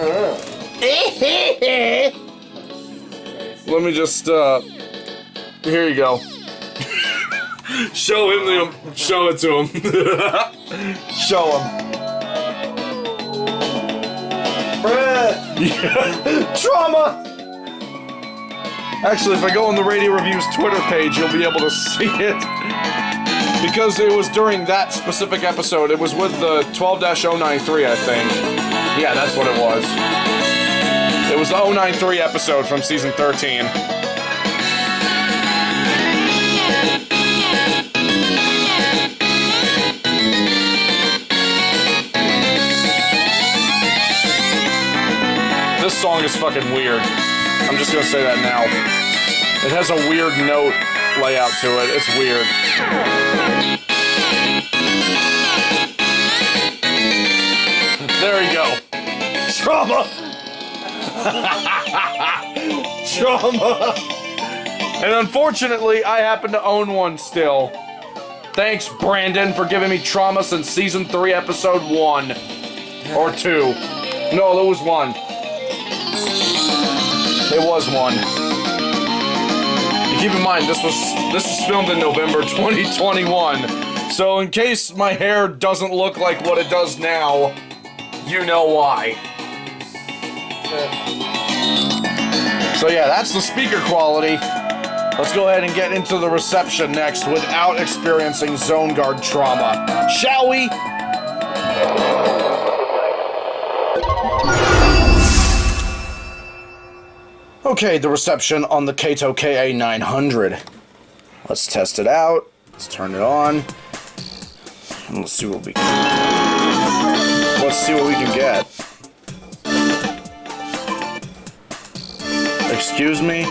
[SPEAKER 1] Let me just, here you go. Show him show it to him. Show him. Trauma! Actually, if I go on the Radio Reviews Twitter page, you'll be able to see it. Because it was during that specific episode. It was with the 12-093, I think. Yeah, that's what it was. It was the 093 episode from season 13. This song is fucking weird. I'm just gonna say that now. It has a weird note layout to it. It's weird. There you go. Trauma! Trauma! And unfortunately, I happen to own one still. Thanks, Brandon, for giving me trauma since season 3, episode 1. Or 2. No, there was 1. It was 1. Keep in mind, this is filmed in November 2021. So in case my hair doesn't look like what it does now, you know why. So yeah, that's the speaker quality. Let's go ahead and get into the reception next without experiencing Zone Guard trauma. Shall we? Okay, the reception on the Kaito KA900. Let's test it out. Let's turn it on. And let's see what we can get. Excuse me?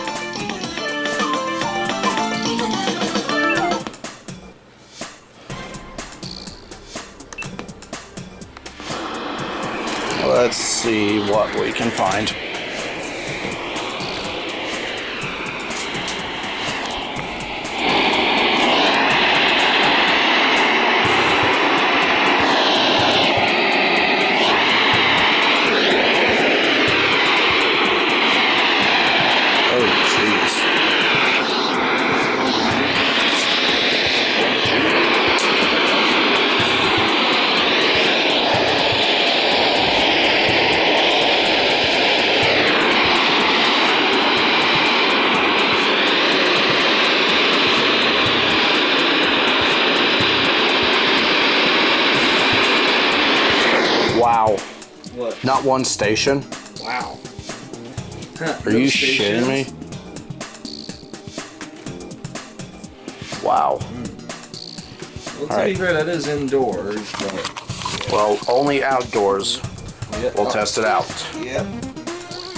[SPEAKER 1] see what we can find. Wow.
[SPEAKER 3] What?
[SPEAKER 1] Not one station?
[SPEAKER 3] Wow.
[SPEAKER 1] Are you shitting me? Wow.
[SPEAKER 3] Well, to be fair, that is indoors, but...
[SPEAKER 1] Well, only outdoors.
[SPEAKER 3] Yeah.
[SPEAKER 1] We'll test it out.
[SPEAKER 3] Yep.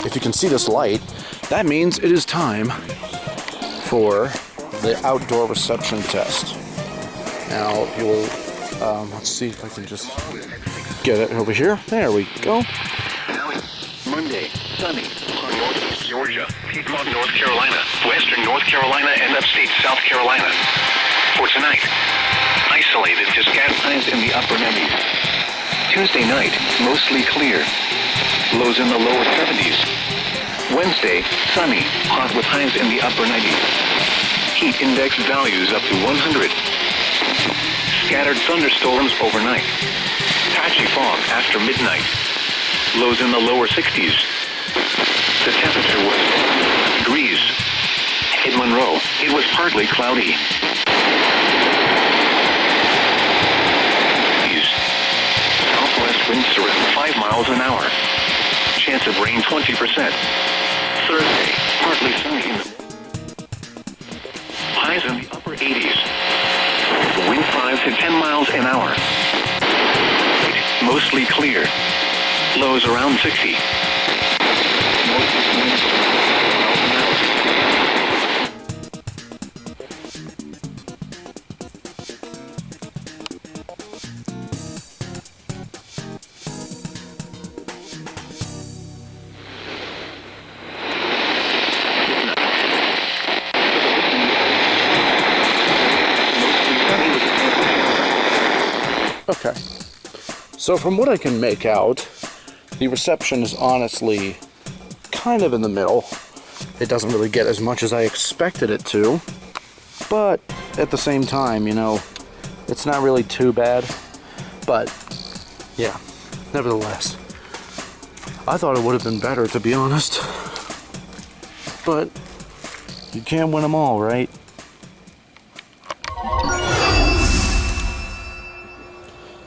[SPEAKER 1] If you can see this light, that means it is time for the outdoor reception test. Now, if you will, let's see if I can just get it over here. There we go.
[SPEAKER 4] Monday, sunny, northeast Georgia, Piedmont, North Carolina, western North Carolina, and upstate South Carolina. For tonight, isolated to scattered highs in the upper 90s. Tuesday night, mostly clear. Lows in the lower 70s. Wednesday, sunny, hot with highs in the upper 90s. Heat index values up to 100. Scattered thunderstorms overnight. Patchy fog after midnight. Lows in the lower 60s. The temperature was 10 degrees. In Monroe, it was partly cloudy. Southwest winds around 5 miles an hour. Chance of rain 20%. Thursday, partly sunny. Highs in the upper 80s. Wind 5 to 10 miles an hour. Mostly clear. Lows around 60.
[SPEAKER 1] Okay. So from what I can make out, the reception is honestly kind of in the middle. It doesn't really get as much as I expected it to, but at the same time, you know, it's not really too bad. But yeah, nevertheless, I thought it would have been better, to be honest. But you can't win them all, right?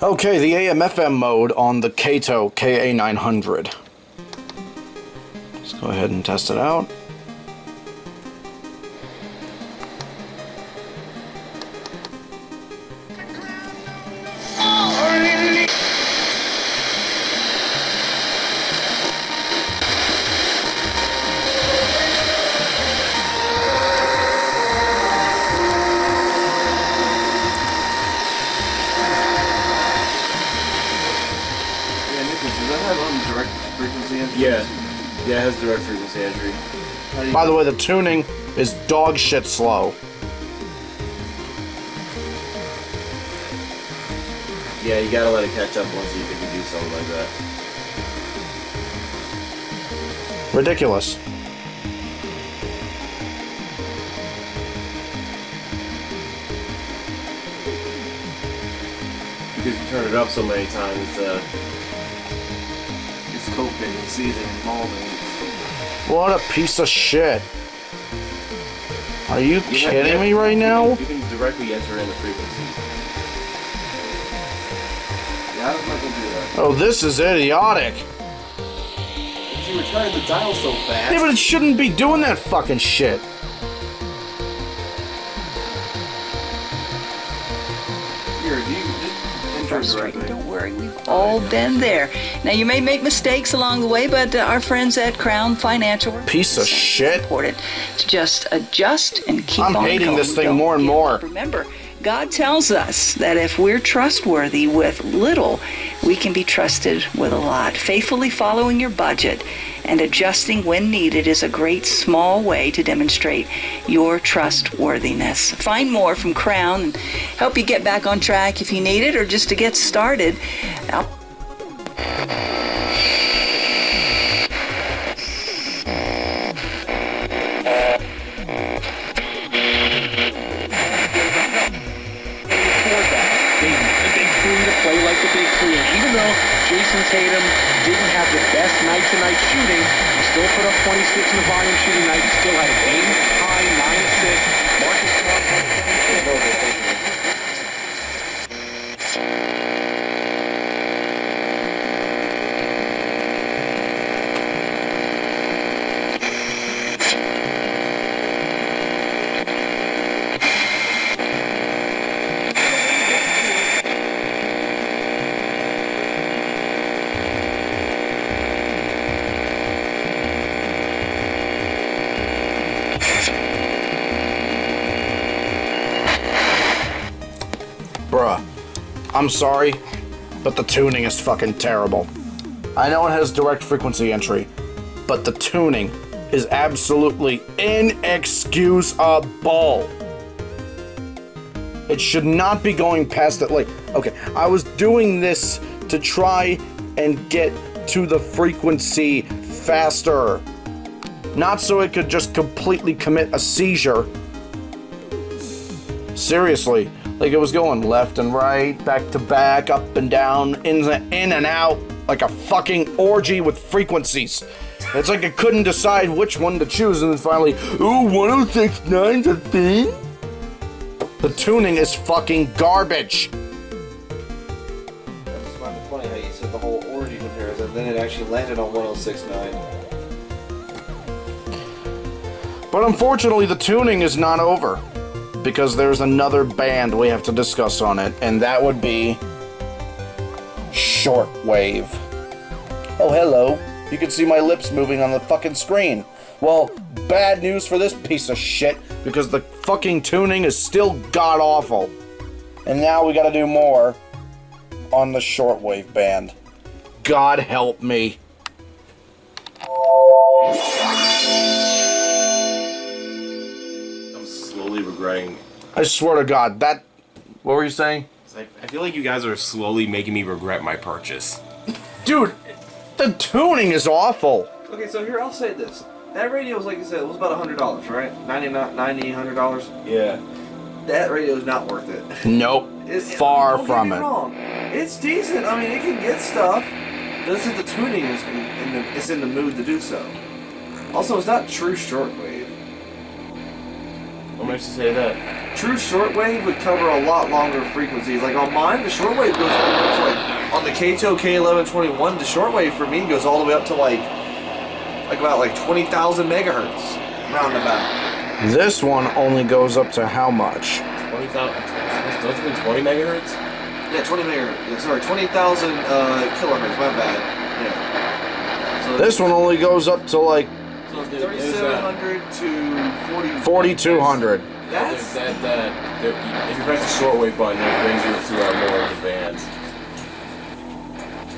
[SPEAKER 1] Okay, the AM/FM mode on the Kaito KA900. Let's go ahead and test it out.
[SPEAKER 2] Yeah, it has direct frequency entry.
[SPEAKER 1] By the way, the tuning is dog shit slow.
[SPEAKER 2] Yeah, you gotta let it catch up once you can do something like that.
[SPEAKER 1] Ridiculous.
[SPEAKER 2] Because you turn it up so many times,
[SPEAKER 3] It's coping and seething and molding.
[SPEAKER 1] What a piece of shit. Are you kidding me right now?
[SPEAKER 2] You can directly enter in the frequency.
[SPEAKER 3] Yeah, I don't know if I can do that.
[SPEAKER 1] Oh, this is idiotic.
[SPEAKER 3] You were turning the dial so fast.
[SPEAKER 1] Yeah, but it shouldn't be doing that fucking shit.
[SPEAKER 3] Here, do you just enter
[SPEAKER 9] Frustrating.
[SPEAKER 3] directly?
[SPEAKER 9] Don't worry, we've all been there. Now you may make mistakes along the way, but our friends at Crown Financial
[SPEAKER 1] Piece of shit.
[SPEAKER 9] important to just adjust and keep
[SPEAKER 1] I'm
[SPEAKER 9] on
[SPEAKER 1] hating
[SPEAKER 9] going.
[SPEAKER 1] this thing
[SPEAKER 9] Don't
[SPEAKER 1] more and
[SPEAKER 9] give
[SPEAKER 1] more.
[SPEAKER 9] up. Remember, God tells us that if we're trustworthy with little, we can be trusted with a lot. Faithfully following your budget and adjusting when needed is a great small way to demonstrate your trustworthiness. Find more from Crown and help you get back on track if you need it or just to get started.
[SPEAKER 10] Even though Jason Tatum didn't have the best night-to-night shooting, he still put up 26 in the volume shooting night. He still had a game-high 9 assists. Marcus Smart had 26.
[SPEAKER 1] Bruh, I'm sorry, but the tuning is fucking terrible. I know it has direct frequency entry, but the tuning is absolutely inexcusable. It should not be going past it. Like, okay, I was doing this to try and get to the frequency faster. Not so it could just completely commit a seizure. Seriously. Like, it was going left and right, back to back, up and down, in and out, like a fucking orgy with frequencies. It's like I couldn't decide which one to choose, and then finally, ooh, 106.9's a thing? The tuning is fucking garbage.
[SPEAKER 3] I just find it funny how you said the whole orgy comparison, then it actually landed on 106.9.
[SPEAKER 1] But unfortunately, the tuning is not over, because there's another band we have to discuss on it, and that would be Shortwave. Oh, hello. You can see my lips moving on the fucking screen. Well, bad news for this piece of shit, because the fucking tuning is still god-awful. And now we gotta do more on the Shortwave band. God help me.
[SPEAKER 2] Slowly regretting.
[SPEAKER 1] I swear to God, that... What were you saying?
[SPEAKER 2] I feel like you guys are slowly making me regret my purchase.
[SPEAKER 1] Dude, the tuning is awful.
[SPEAKER 3] Okay, so here, I'll say this. That radio was, like you said, it was about $100, right? $100.
[SPEAKER 2] Yeah.
[SPEAKER 3] That radio is not worth it.
[SPEAKER 1] Nope. Far
[SPEAKER 3] don't
[SPEAKER 1] from
[SPEAKER 3] get me
[SPEAKER 1] it.
[SPEAKER 3] wrong. It's decent. I mean, it can get stuff. Just that the tuning is in the mood to do so. Also, it's not true shortwave.
[SPEAKER 2] What makes you say that?
[SPEAKER 3] True shortwave would cover a lot longer frequencies. Like on mine, the shortwave goes all the way up to like on the Kaito KA900, the shortwave for me goes all the way up to like about 20,000 megahertz roundabout.
[SPEAKER 1] This one only goes up to how much?
[SPEAKER 2] 20,000. Don't you mean 20 megahertz?
[SPEAKER 3] Yeah, 20 megahertz. Yeah, sorry, 20,000 kilohertz. My bad. Yeah. So
[SPEAKER 1] This one only goes up to like
[SPEAKER 3] So 3,700 to
[SPEAKER 1] 4,200.
[SPEAKER 3] That's
[SPEAKER 2] if you press the shortwave button, it brings you to more of the bands.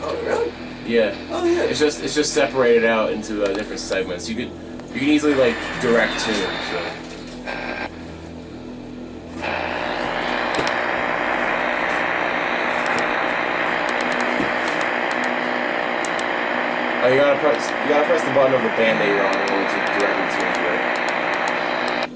[SPEAKER 3] Oh really?
[SPEAKER 2] Yeah.
[SPEAKER 3] Oh yeah.
[SPEAKER 2] It's just separated out into different segments. You can easily like direct tune. So. Oh, you gotta press the button of the band that you're on in order to directly tune to it.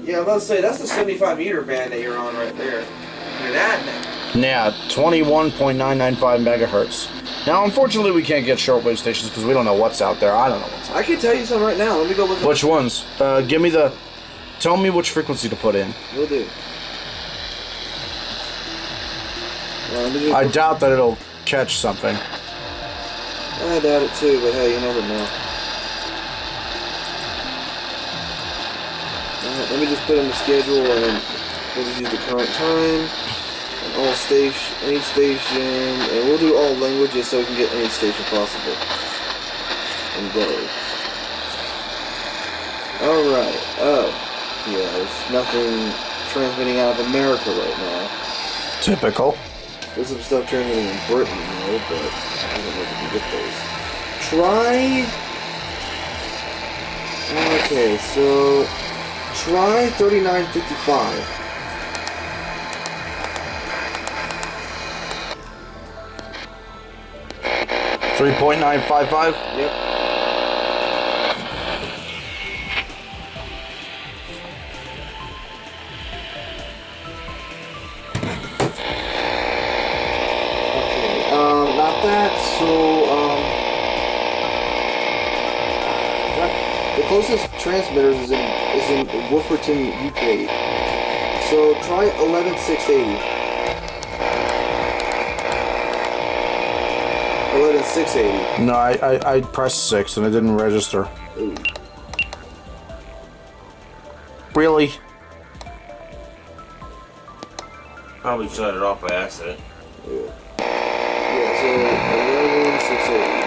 [SPEAKER 3] Yeah, I'm about to say that's the 75 meter band that you're on right there. Look at that now.
[SPEAKER 1] Yeah, 21.995 megahertz. Now, unfortunately, we can't get shortwave stations because we don't know what's out there. I don't know what's out there.
[SPEAKER 3] I can tell you some right now. Let me go look.
[SPEAKER 1] Which ones? Tell me which frequency to put in.
[SPEAKER 3] Will do.
[SPEAKER 1] I doubt that it'll catch something.
[SPEAKER 3] I doubt it too, but hey, you never know. Alright, let me just put in the schedule and we'll just use the current time. And all any station, and we'll do all languages so we can get any station possible. And go. Alright, oh. Yeah, there's nothing transmitting out of America right now.
[SPEAKER 1] Typical.
[SPEAKER 3] There's some stuff transmitting in Britain, though, but I don't know if you can get those. Try... Okay, so... Try 3955.
[SPEAKER 1] 3.955?
[SPEAKER 3] Yep. Not that, so, the closest transmitters is in Wolverton, UK. So try 11680. 11680.
[SPEAKER 1] No, I pressed 6 and it didn't register.
[SPEAKER 3] Ooh.
[SPEAKER 1] Really?
[SPEAKER 2] Probably shut it off by accident.
[SPEAKER 3] Yeah, so 11680.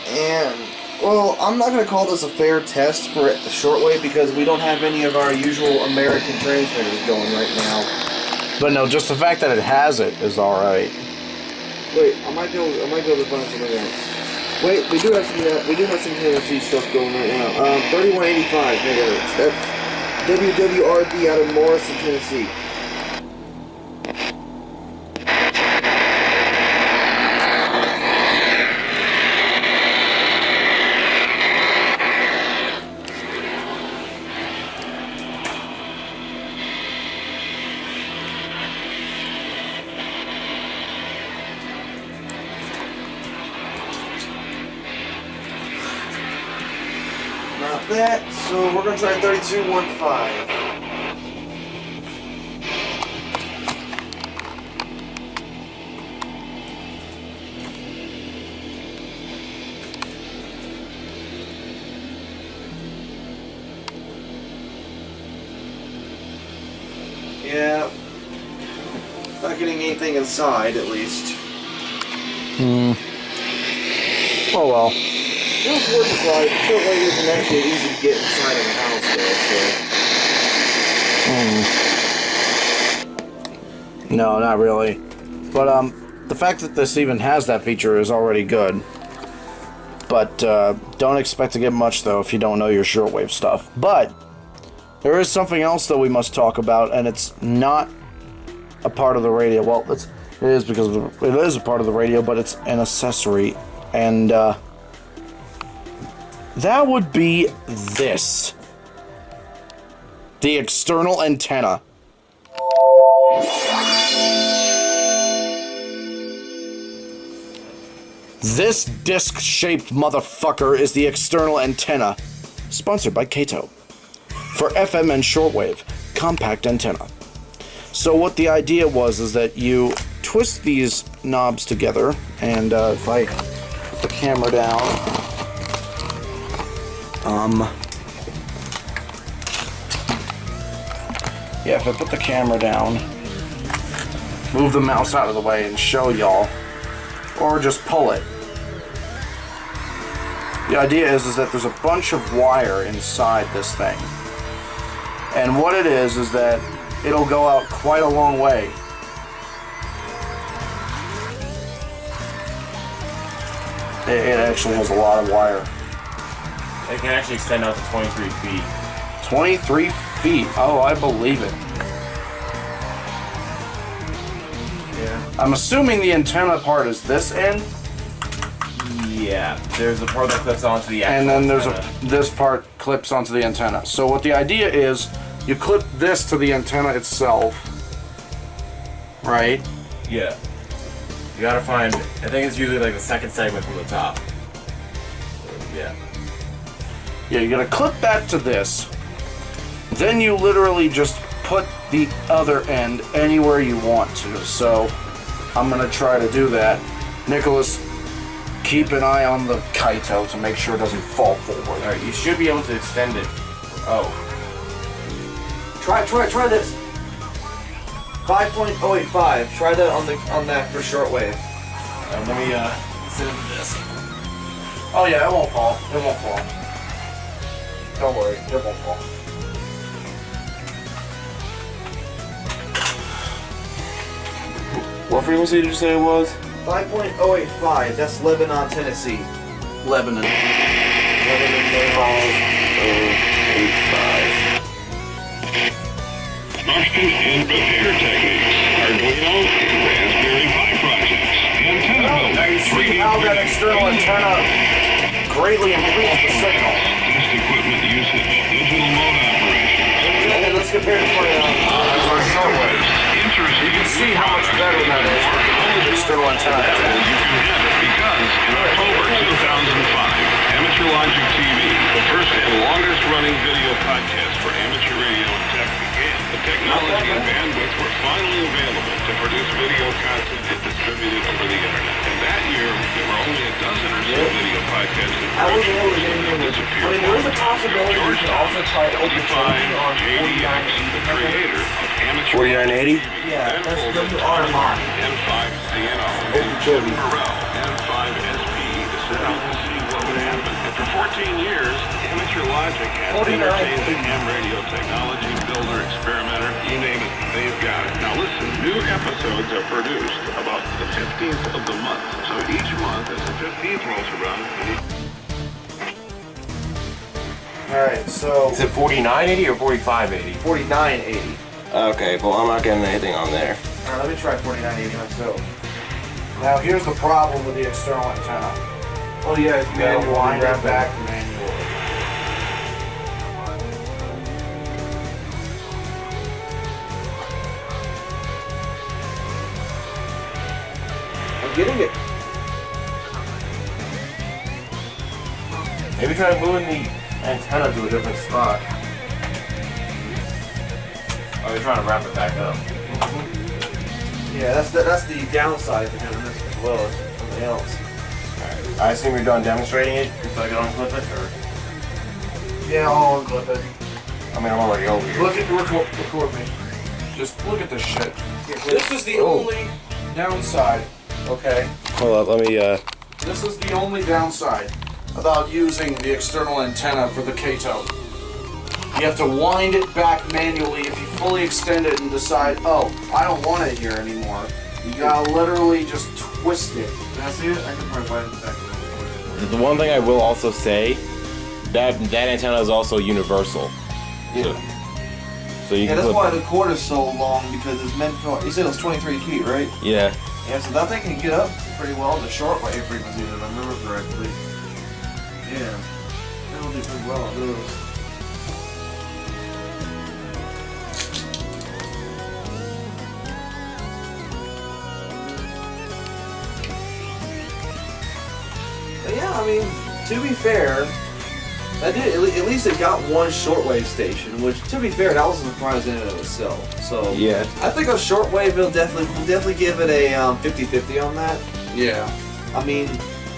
[SPEAKER 3] And, well, I'm not going to call this a fair test for shortwave because we don't have any of our usual American transmitters going right now.
[SPEAKER 1] But no, just the fact that it has it is alright.
[SPEAKER 3] Wait, I might be able to find something else. Wait, we do have some Tennessee stuff going right now. 3185 megahertz. That's WWRD out of Morrison, Tennessee. Not that, so we're gonna try 3215. Yeah. Not getting anything inside, at least.
[SPEAKER 1] Oh well.
[SPEAKER 3] It was worth the try. Shortwave isn't actually easy to get inside of the house, though, so...
[SPEAKER 1] No, not really. But, the fact that this even has that feature is already good. But, don't expect to get much, though, if you don't know your shortwave stuff. But, there is something else that we must talk about, and it's not a part of the radio. Well, it is because it is a part of the radio, but it's an accessory. And, that would be this. The external antenna. This disc-shaped motherfucker is the external antenna. Sponsored by Kaito. For FM and shortwave, compact antenna. So what the idea was is that you twist these knobs together, and if I put the camera down... yeah, if I put the camera down, move the mouse out of the way and show y'all, or just pull it. The idea is that there's a bunch of wire inside this thing. And what it is that it'll go out quite a long way. It actually has a lot of wire.
[SPEAKER 2] It can actually extend out to 23 feet.
[SPEAKER 1] 23 feet? Oh, I believe it.
[SPEAKER 2] Yeah.
[SPEAKER 1] I'm assuming the antenna part is this end?
[SPEAKER 2] Yeah. There's a part that clips onto the actual
[SPEAKER 1] and then there's
[SPEAKER 2] antenna.
[SPEAKER 1] this part clips onto the antenna. So what the idea is, you clip this to the antenna itself, right?
[SPEAKER 2] Yeah. You gotta find, I think it's usually like the second segment from the top. Yeah.
[SPEAKER 1] Yeah, you gotta clip that to this. Then you literally just put the other end anywhere you want to. So I'm gonna try to do that. Nicholas, keep an eye on the Kaito to make sure it doesn't fall forward.
[SPEAKER 2] Alright, you should be able to extend it. Oh.
[SPEAKER 3] Try this. 5.085. Try that on that for shortwave.
[SPEAKER 2] Let me sit into this.
[SPEAKER 1] Oh yeah, it won't fall. It won't fall. Don't worry, it won't fall.
[SPEAKER 2] What frequency did you say it was?
[SPEAKER 3] 5.085. That's Lebanon, Tennessee.
[SPEAKER 1] Lebanon.
[SPEAKER 2] 5.085.
[SPEAKER 11] Marketing and repair techniques, Arduino and Raspberry Pi projects, antenna building,
[SPEAKER 1] Now you see how that external antenna greatly improves the signal.
[SPEAKER 11] test equipment usage, digital mode operation.
[SPEAKER 3] And let's compare it to our shortwave.
[SPEAKER 1] You can see how much better that is with the external antenna.
[SPEAKER 11] You can have it because in October 2005, Amateur Logic TV, the first and longest running video podcast for amateur radio and tech began. The technology and bandwidth were finally available to produce video content and distribute it over the internet. And that year, there were only a dozen or so video podcasts in
[SPEAKER 3] I wasn't able to
[SPEAKER 11] production.
[SPEAKER 3] get into it.
[SPEAKER 11] Disappeared.
[SPEAKER 3] I mean, there is a possibility we could also try open sourcing on
[SPEAKER 11] JDX, the
[SPEAKER 3] 4980.
[SPEAKER 11] creator of amateur
[SPEAKER 2] 4980?
[SPEAKER 3] Yeah, that's WRMI.
[SPEAKER 11] M5CNO, and Jim Burrell, M5SP, to set out to see what would happen. And for 14 years, Amateur Logic has entertained the ham radio technology builder, experimenter, you name it, they've got it. Now listen, new episodes are produced about the 15th of the month. So each month, as the 15th rolls around,
[SPEAKER 3] Alright, so
[SPEAKER 2] Is it 4980 or 4580?
[SPEAKER 3] 4980.
[SPEAKER 2] Okay, well I'm not getting anything on there.
[SPEAKER 3] Alright, let me try 4980 myself.
[SPEAKER 1] Now here's the problem with the external antenna.
[SPEAKER 3] Oh yeah, it's
[SPEAKER 1] You gotta
[SPEAKER 3] manual.
[SPEAKER 1] wind it back manually.
[SPEAKER 3] I'm getting it.
[SPEAKER 2] Maybe try moving the antenna to a different spot. Oh, you're trying to wrap it back up.
[SPEAKER 3] Yeah, that's the downside to doing this as well as something else.
[SPEAKER 2] Alright, I assume you're done demonstrating it, so I can unclip it, or?
[SPEAKER 1] Yeah, I'll unclip it.
[SPEAKER 2] I mean, I'm already over here.
[SPEAKER 1] Look at record me. Just look at this shit. This is the only downside. Okay.
[SPEAKER 2] Hold up, let me,
[SPEAKER 1] This is the only downside about using the external antenna for the Kaito. You have to wind it back manually if you fully extend it and decide, oh, I don't want it here anymore. You gotta literally just twist it.
[SPEAKER 3] Can I see it? I can probably wind it back a little bit.
[SPEAKER 2] The one thing I will also say, that antenna is also universal.
[SPEAKER 3] Yeah.
[SPEAKER 2] So you
[SPEAKER 3] Yeah,
[SPEAKER 2] can
[SPEAKER 3] that's
[SPEAKER 2] put,
[SPEAKER 3] why the cord is so long, because it's meant for, you said it was 23 feet, right?
[SPEAKER 2] yeah.
[SPEAKER 3] Yeah, so that thing can get up pretty well the shortwave frequency, if I remember correctly. Yeah, that'll do pretty well on those. But yeah, I mean, to be fair, that did at least it got one shortwave station, which, to be fair, that was a surprise in and of itself. So
[SPEAKER 2] Yeah.
[SPEAKER 3] I think a shortwave will definitely give it a 50-50 on that.
[SPEAKER 1] Yeah.
[SPEAKER 3] I mean,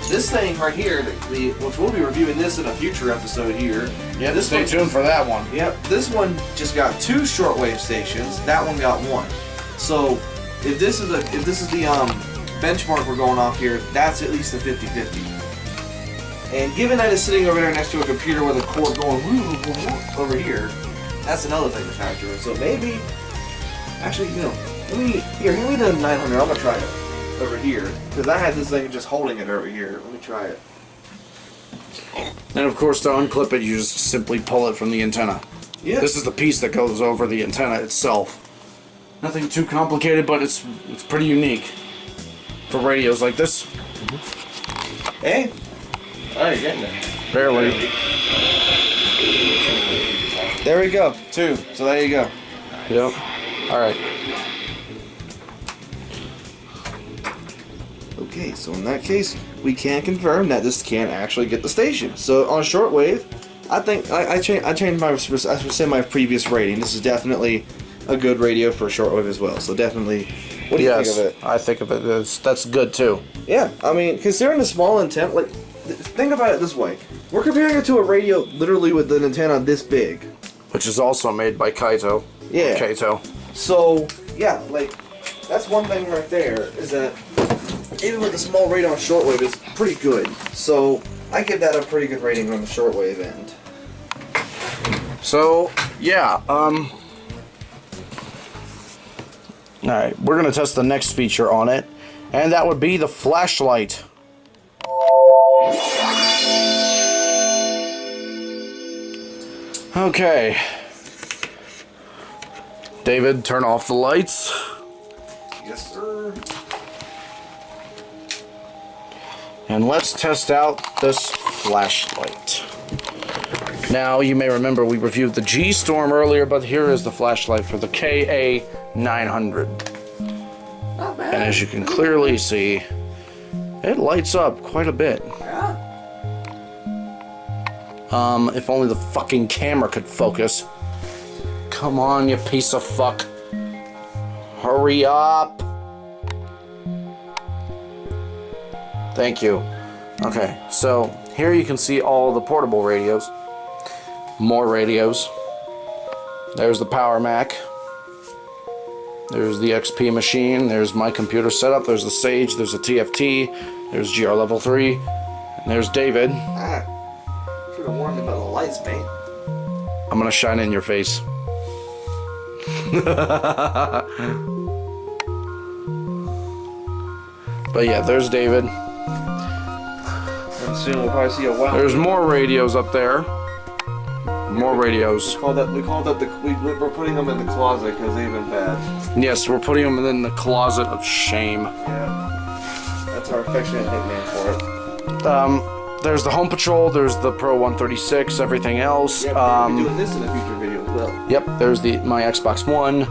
[SPEAKER 3] this thing right here, which we'll be reviewing this in a future episode here.
[SPEAKER 1] Yeah,
[SPEAKER 3] this
[SPEAKER 1] stay
[SPEAKER 3] one-
[SPEAKER 1] tuned for that one.
[SPEAKER 3] Yep, this one just got 2 shortwave stations. That one got 1. So if this is the benchmark we're going off here, that's at least a 50-50. And given that it's sitting over there next to a computer with a cord going over here, that's another thing to factor in. So maybe, actually, you know, hand me the 900. I'm gonna try it over here because I had this thing just holding it over here. Let me try it.
[SPEAKER 1] And of course, to unclip it, you just simply pull it from the antenna.
[SPEAKER 3] Yeah.
[SPEAKER 1] This is the piece that goes over the antenna itself. Nothing too complicated, but it's pretty unique for radios like this.
[SPEAKER 3] Hey.
[SPEAKER 2] Oh, you're getting there.
[SPEAKER 1] Barely.
[SPEAKER 3] There we go. 2. So there you go.
[SPEAKER 1] Yep. All right.
[SPEAKER 3] Okay, so in that case, we can confirm that this can actually get the station. So on shortwave, I think I changed my, I would say, my previous rating. This is definitely a good radio for shortwave as well. So definitely, what do you think of it?
[SPEAKER 1] I think of it as that's good too.
[SPEAKER 3] Yeah, I mean, considering the small antenna, like, think about it this way: we're comparing it to a radio literally with an antenna this big.
[SPEAKER 1] Which is also made by Kaito.
[SPEAKER 3] Yeah.
[SPEAKER 1] Kaito.
[SPEAKER 3] So yeah, like, that's one thing right there, is that even with the small radio on shortwave, it's pretty good. So, I give that a pretty good rating on the shortwave end.
[SPEAKER 1] So, yeah, alright, we're gonna test the next feature on it, and that would be the flashlight. Okay. David, turn off the lights.
[SPEAKER 3] Yes, sir.
[SPEAKER 1] And let's test out this flashlight. Now, you may remember we reviewed the G-Storm earlier, but here is the flashlight for the KA900.
[SPEAKER 3] Not bad.
[SPEAKER 1] And as you can clearly see, it lights up quite a bit.
[SPEAKER 3] Yeah.
[SPEAKER 1] If only the fucking camera could focus. Come on, you piece of fuck. Hurry up. Thank you. Okay, so here you can see all the portable radios. More radios. There's the Power Mac. There's the XP machine. There's my computer setup. There's the Sage. There's the TFT. There's GR Level 3. And there's David.
[SPEAKER 3] Should have warned me about the lights, mate.
[SPEAKER 1] I'm gonna shine in your face. But yeah, there's David.
[SPEAKER 3] And soon we'll probably see a wow.
[SPEAKER 1] There's more radios up there. More radios.
[SPEAKER 3] We call that we're putting them in the closet because they've been bad.
[SPEAKER 1] Yes, we're putting them in the closet of shame.
[SPEAKER 3] Yeah. That's our affectionate nickname for it.
[SPEAKER 1] There's the Home Patrol, there's the Pro 136, everything else.
[SPEAKER 3] Yeah, we'll be doing this in a future video as well.
[SPEAKER 1] Yep, there's my Xbox One.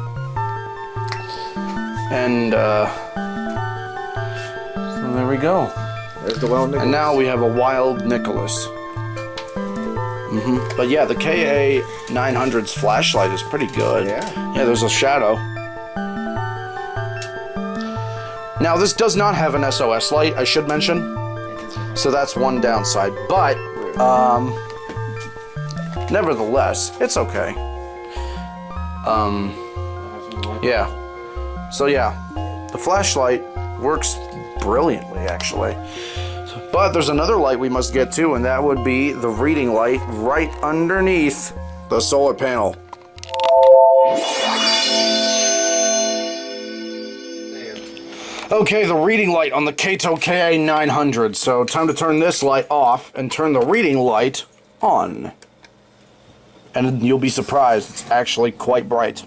[SPEAKER 1] And so there we go.
[SPEAKER 3] There's the Wild Nicholas.
[SPEAKER 1] And now we have a Wild Nicholas. But yeah, the KA900's flashlight is pretty good.
[SPEAKER 3] Yeah.
[SPEAKER 1] Yeah, there's a shadow. Now, this does not have an SOS light, I should mention. So that's one downside. But, nevertheless, it's okay. Yeah. So yeah, the flashlight works brilliantly, actually. But there's another light we must get to, and that would be the reading light right underneath the solar panel. Okay, the reading light on the Kaito KA900. So time to turn this light off and turn the reading light on. And you'll be surprised, it's actually quite bright.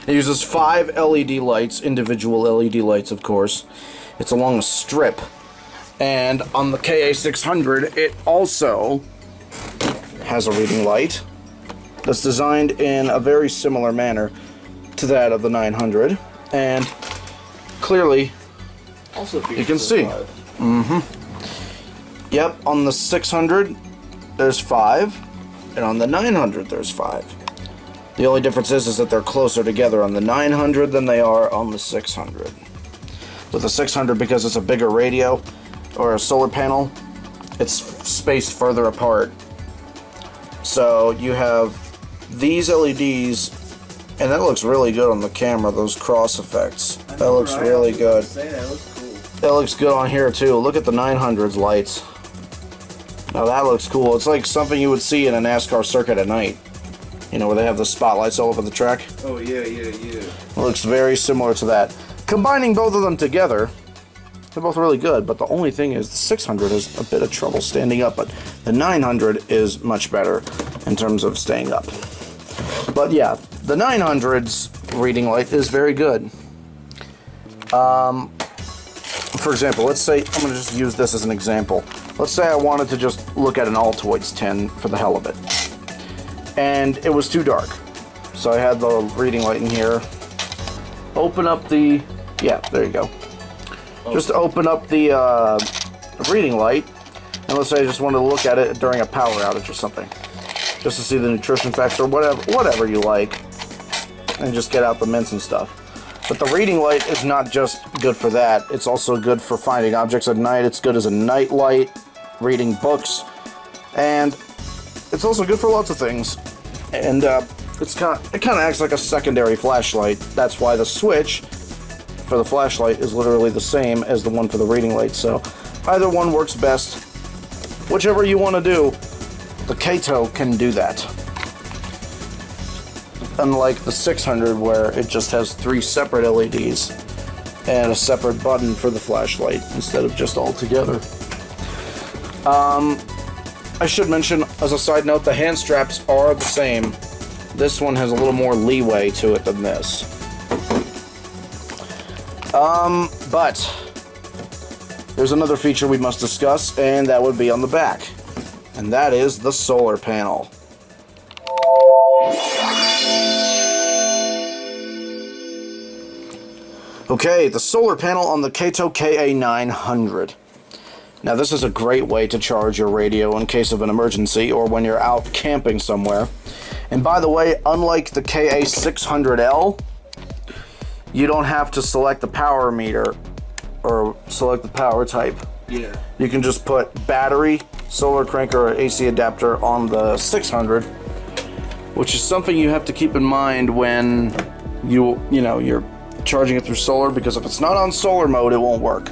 [SPEAKER 1] It uses 5 LED lights, individual LED lights, of course. It's along a strip. And on the KA600, it also has a reading light that's designed in a very similar manner to that of the 900. And clearly,
[SPEAKER 3] also
[SPEAKER 1] you can see. Yep, on the 600, there's 5. And on the 900, there's 5. The only difference is that they're closer together on the 900 than they are on the 600. With the 600, because it's a bigger radio, or a solar panel, it's spaced further apart. So you have these LEDs, and that looks really good on the camera, those cross effects. That looks really good. That looks good on here too. Look at the 900's lights. Now that looks cool. It's like something you would see in a NASCAR circuit at night. You know, where they have the spotlights all over the track.
[SPEAKER 3] Oh, yeah.
[SPEAKER 1] It looks very similar to that. Combining both of them together, they're both really good, but the only thing is the 600 has a bit of trouble standing up, but the 900 is much better in terms of staying up. But yeah, the 900's reading light is very good. For example, let's say, I'm going to just use this as an example. Let's say I wanted to just look at an Altoids 10 for the hell of it. And it was too dark. So I had the reading light in here. Open up the, yeah, there you go. Just open up the reading light, and let's say I just wanted to look at it during a power outage or something, just to see the nutrition facts or whatever you like, and just get out the mints and stuff. But the reading light is not just good for that, it's also good for finding objects at night. It's good as a night light, reading books, and it's also good for lots of things. And it kind of acts like a secondary flashlight. That's why the switch for the flashlight is literally the same as the one for the reading light. So either one works best. Whichever you want to do, the Kaito can do that. Unlike the 600 where it just has 3 separate LEDs and a separate button for the flashlight instead of just all together. I should mention, as a side note, the hand straps are the same. This one has a little more leeway to it than this. But there's another feature we must discuss, and that would be on the back. And that is the solar panel. Okay, the solar panel on the Kaito KA900. Now this is a great way to charge your radio in case of an emergency or when you're out camping somewhere. And by the way, unlike the KA600L, you don't have to select the power meter or select the power type.
[SPEAKER 3] Yeah.
[SPEAKER 1] You can just put battery, solar crank, or AC adapter on the 600, which is something you have to keep in mind when you're charging it through solar, because if it's not on solar mode, it won't work.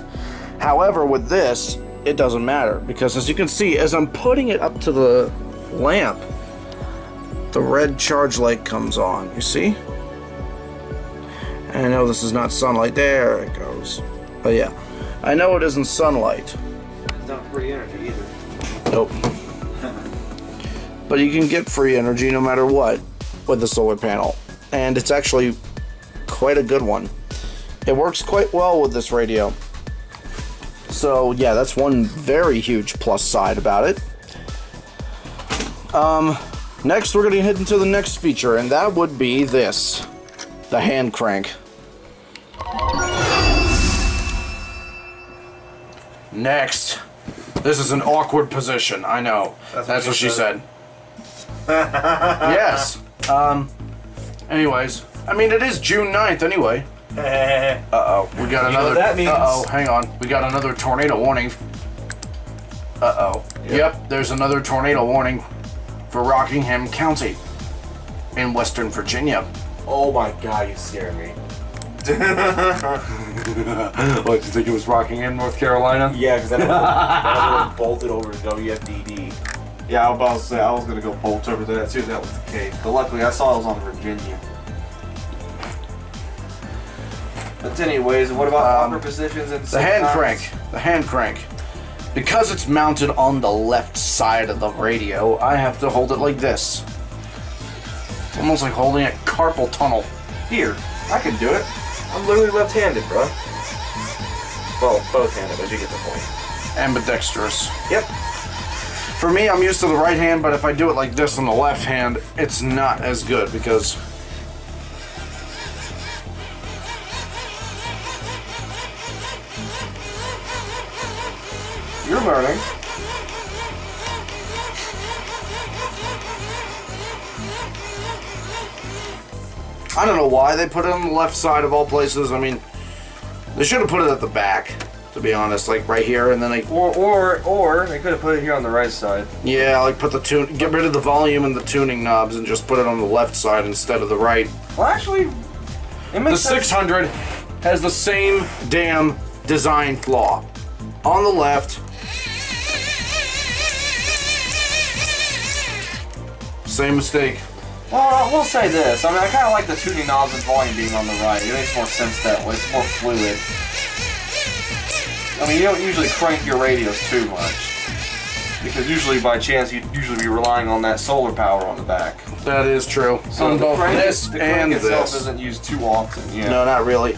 [SPEAKER 1] However, with this, it doesn't matter, because as you can see, as I'm putting it up to the lamp, the red charge light comes on, you see? And I know this is not sunlight. There it goes. But yeah, I know it isn't sunlight.
[SPEAKER 3] It's not free energy either.
[SPEAKER 1] Nope. But you can get free energy no matter what with the solar panel. And it's actually quite a good one. It works quite well with this radio. So yeah, that's one very huge plus side about it. Next we're going to head into the next feature, and that would be this. The hand crank. Next. This is an awkward position, I know. That's what she said. Yes. Anyways, I mean, it is June 9th anyway. Uh-oh, we got another...
[SPEAKER 3] that means.
[SPEAKER 1] Uh-oh, hang on. We got another tornado warning. Uh-oh. Yep, there's another tornado warning for Rockingham County in Western Virginia.
[SPEAKER 2] Oh my god, you scared me.
[SPEAKER 1] What, you think it was Rockingham, North Carolina?
[SPEAKER 2] Yeah, because that was bolted over to WFDD.
[SPEAKER 3] Yeah, I was about to say, I was going to go bolt over to that too if that was the case. But luckily, I saw it was on Virginia. But anyways, what about proper positions and
[SPEAKER 1] the hand crank? The hand crank. Because it's mounted on the left side of the radio, I have to hold it like this. Almost like holding a carpal tunnel.
[SPEAKER 3] Here, I can do it. I'm literally left-handed, bro. Well, both-handed, but you get the point.
[SPEAKER 1] Ambidextrous.
[SPEAKER 3] Yep.
[SPEAKER 1] For me, I'm used to the right hand, but if I do it like this on the left hand, it's not as good because...
[SPEAKER 3] You're learning.
[SPEAKER 1] I don't know why they put it on the left side of all places. I mean, they should have put it at the back, to be honest, like right here, and then they...
[SPEAKER 3] Or they could have put it here on the right side.
[SPEAKER 1] Yeah, like put the get rid of the volume and the tuning knobs and just put it on the left side instead of the right.
[SPEAKER 3] Well, actually, it makes
[SPEAKER 1] sense. 600 has the same damn design flaw. On the left, same mistake.
[SPEAKER 3] Well, we'll say this. I mean, I kind of like the tuning knobs and volume being on the right. It makes more sense that way. It's more fluid. I mean, you don't usually crank your radios too much. Because usually, by chance, you'd usually be relying on that solar power on the back.
[SPEAKER 1] That is true.
[SPEAKER 3] So
[SPEAKER 1] on both this
[SPEAKER 3] the
[SPEAKER 1] and
[SPEAKER 3] crank itself
[SPEAKER 1] this.
[SPEAKER 3] isn't used too often. Yeah.
[SPEAKER 1] No, not really.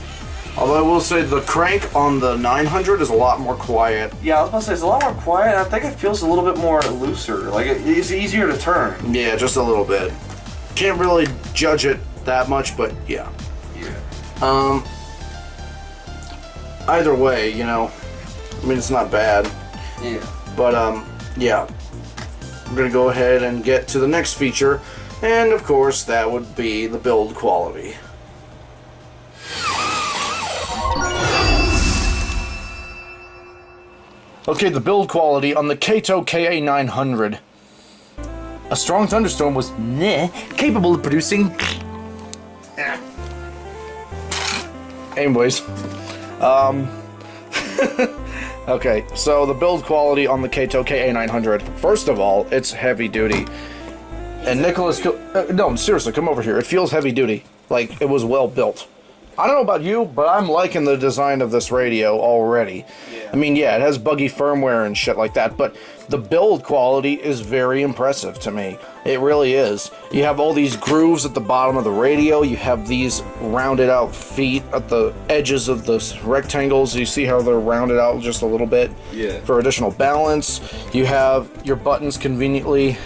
[SPEAKER 1] Although I will say the crank on the 900 is a lot more quiet.
[SPEAKER 3] Yeah, I was about to say, it's a lot more quiet. I think it feels a little bit more looser. Like, it's easier to turn.
[SPEAKER 1] Yeah, just a little bit. Can't really judge it that much, but yeah.
[SPEAKER 3] Yeah.
[SPEAKER 1] Either way, you know, I mean, it's not bad.
[SPEAKER 3] Yeah.
[SPEAKER 1] But, yeah. We're gonna go ahead and get to the next feature, and of course, that would be the build quality. Okay, the build quality on the Kaito KA900. A strong thunderstorm was capable of producing. Anyways, okay, so the build quality on the Kaito KA900. First of all, it's heavy duty. And Nicholas, no, seriously, come over here. It feels heavy duty, like it was well built. I don't know about you, but I'm liking the design of this radio already. Yeah. I mean, yeah, it has buggy firmware and shit like that, but the build quality is very impressive to me. It really is. You have all these grooves at the bottom of the radio. You have these rounded out feet at the edges of the rectangles. You see how they're rounded out just a little bit for additional balance. You have your buttons conveniently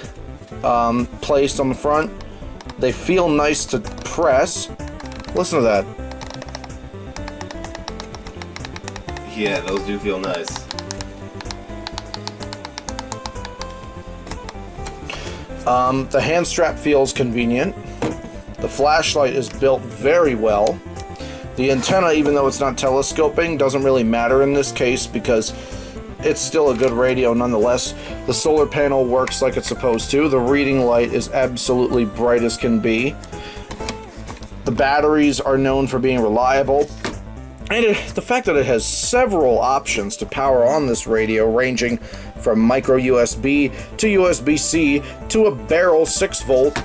[SPEAKER 1] placed on the front. They feel nice to press. Listen to that.
[SPEAKER 2] Yeah, those do feel nice.
[SPEAKER 1] The hand strap feels convenient. The flashlight is built very well. The antenna, even though it's not telescoping, doesn't really matter in this case because it's still a good radio nonetheless. The solar panel works like it's supposed to. The reading light is absolutely bright as can be. The batteries are known for being reliable. And the fact that it has several options to power on this radio, ranging from micro USB to USB-C to a barrel 6-volt,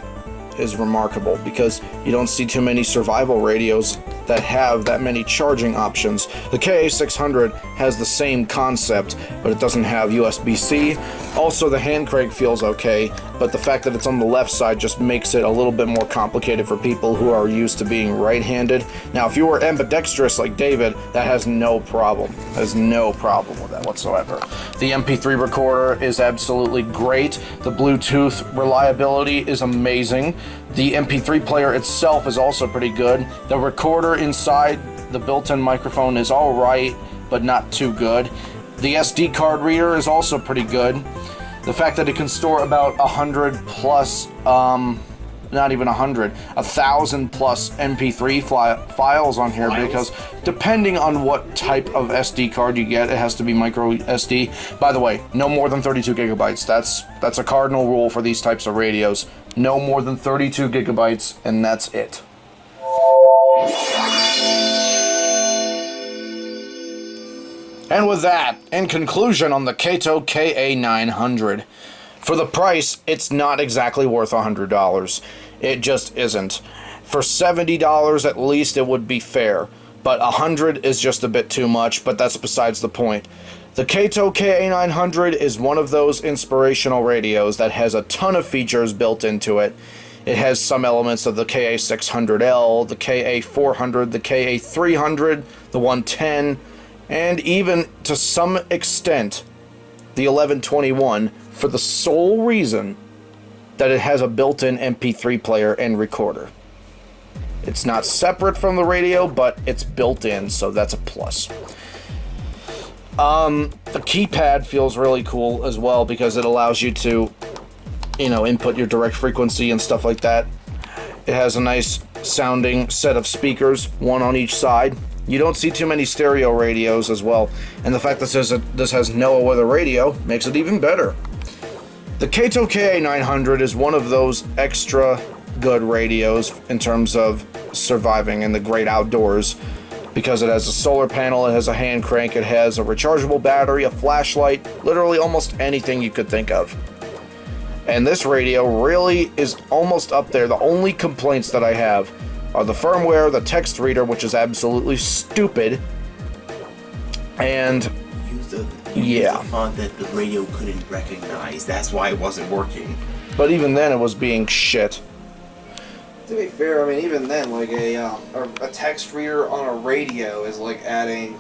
[SPEAKER 1] is remarkable because you don't see too many survival radios that have that many charging options. The KA900 has the same concept, but it doesn't have USB-C. Also, the hand crank feels okay, but the fact that it's on the left side just makes it a little bit more complicated for people who are used to being right-handed. Now, if you were ambidextrous like David, that has no problem. There's no problem with that whatsoever. The MP3 recorder is absolutely great. The Bluetooth reliability is amazing. The MP3 player itself is also pretty good. The recorder inside the built-in microphone is alright, but not too good. The SD card reader is also pretty good. The fact that it can store about 100 plus, not even 100, 1,000 plus MP3 files on here, because depending on what type of SD card you get, it has to be micro SD. By the way, no more than 32 gigabytes. That's a cardinal rule for these types of radios. No more than 32 gigabytes, and that's it. And with that, in conclusion on the Kaito KA900, for the price, it's not exactly worth $100. It just isn't. For $70 at least, it would be fair, but $100 is just a bit too much, but that's besides the point. The Kaito KA900 is one of those inspirational radios that has a ton of features built into it. It has some elements of the KA600L, the KA400, the KA300, the 110, and even, to some extent, the 1121, for the sole reason that it has a built-in MP3 player and recorder. It's not separate from the radio, but it's built in, so that's a plus. The keypad feels really cool as well because it allows you to, input your direct frequency and stuff like that. It has a nice sounding set of speakers, one on each side. You don't see too many stereo radios as well, and the fact that this has no other radio makes it even better. The Kaito KA900 is one of those extra good radios in terms of surviving in the great outdoors, because it has a solar panel, it has a hand crank, it has a rechargeable battery, a flashlight, literally almost anything you could think of. And this radio really is almost up there. The only complaints that I have are the firmware, the text reader, which is absolutely stupid, and
[SPEAKER 2] the font that the radio couldn't recognize. That's why it wasn't working.
[SPEAKER 1] But even then, it was being shit.
[SPEAKER 3] To be fair, I mean, even then, like a text reader on a radio is like adding,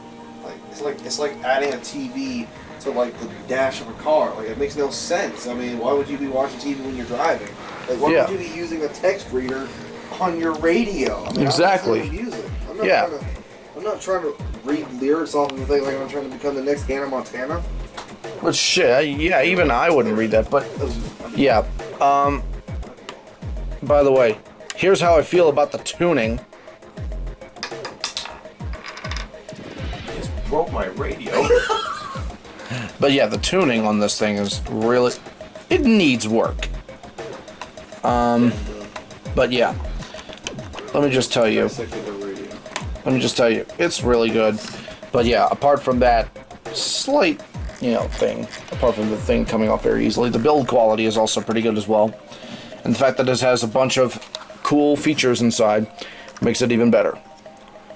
[SPEAKER 3] it's like adding a TV to like the dash of a car. Like, it makes no sense. I mean, why would you be watching TV when you're driving? Like, why would you be using a text reader on your radio? I mean,
[SPEAKER 1] exactly.
[SPEAKER 3] I'm not trying to read lyrics off of the thing like I'm trying to become the next Hannah Montana.
[SPEAKER 1] But shit, yeah, even I wouldn't read that. But yeah. By the way, here's how I feel about the tuning.
[SPEAKER 2] Just broke my radio.
[SPEAKER 1] But yeah, the tuning on this thing is really, it needs work. But yeah, let me just tell you, it's really good. But yeah, apart from that slight, thing, apart from the thing coming off very easily, the build quality is also pretty good as well. And the fact that this has a bunch of cool features inside makes it even better.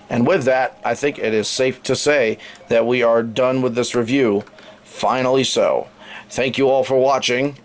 [SPEAKER 1] And with that, I think it is safe to say that we are done with this review. Finally so. Thank you all for watching.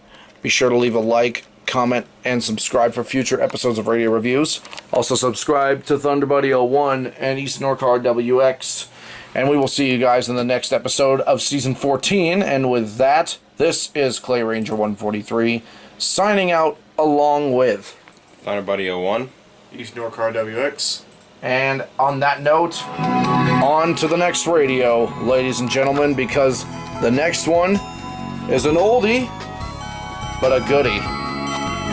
[SPEAKER 1] Be sure to leave a like, comment, and subscribe for future episodes of Radio Reviews. Also subscribe to ThunderBuddy01 and East Norcar WX. And we will see you guys in the next episode of Season 14. And with that, this is Clay Ranger 143, signing out along with
[SPEAKER 2] ThunderBuddy01,
[SPEAKER 3] East Norcar WX.
[SPEAKER 1] And on that note, on to the next radio, ladies and gentlemen, because the next one is an oldie, but a goodie.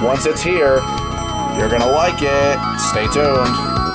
[SPEAKER 1] Once it's here, you're gonna like it. Stay tuned.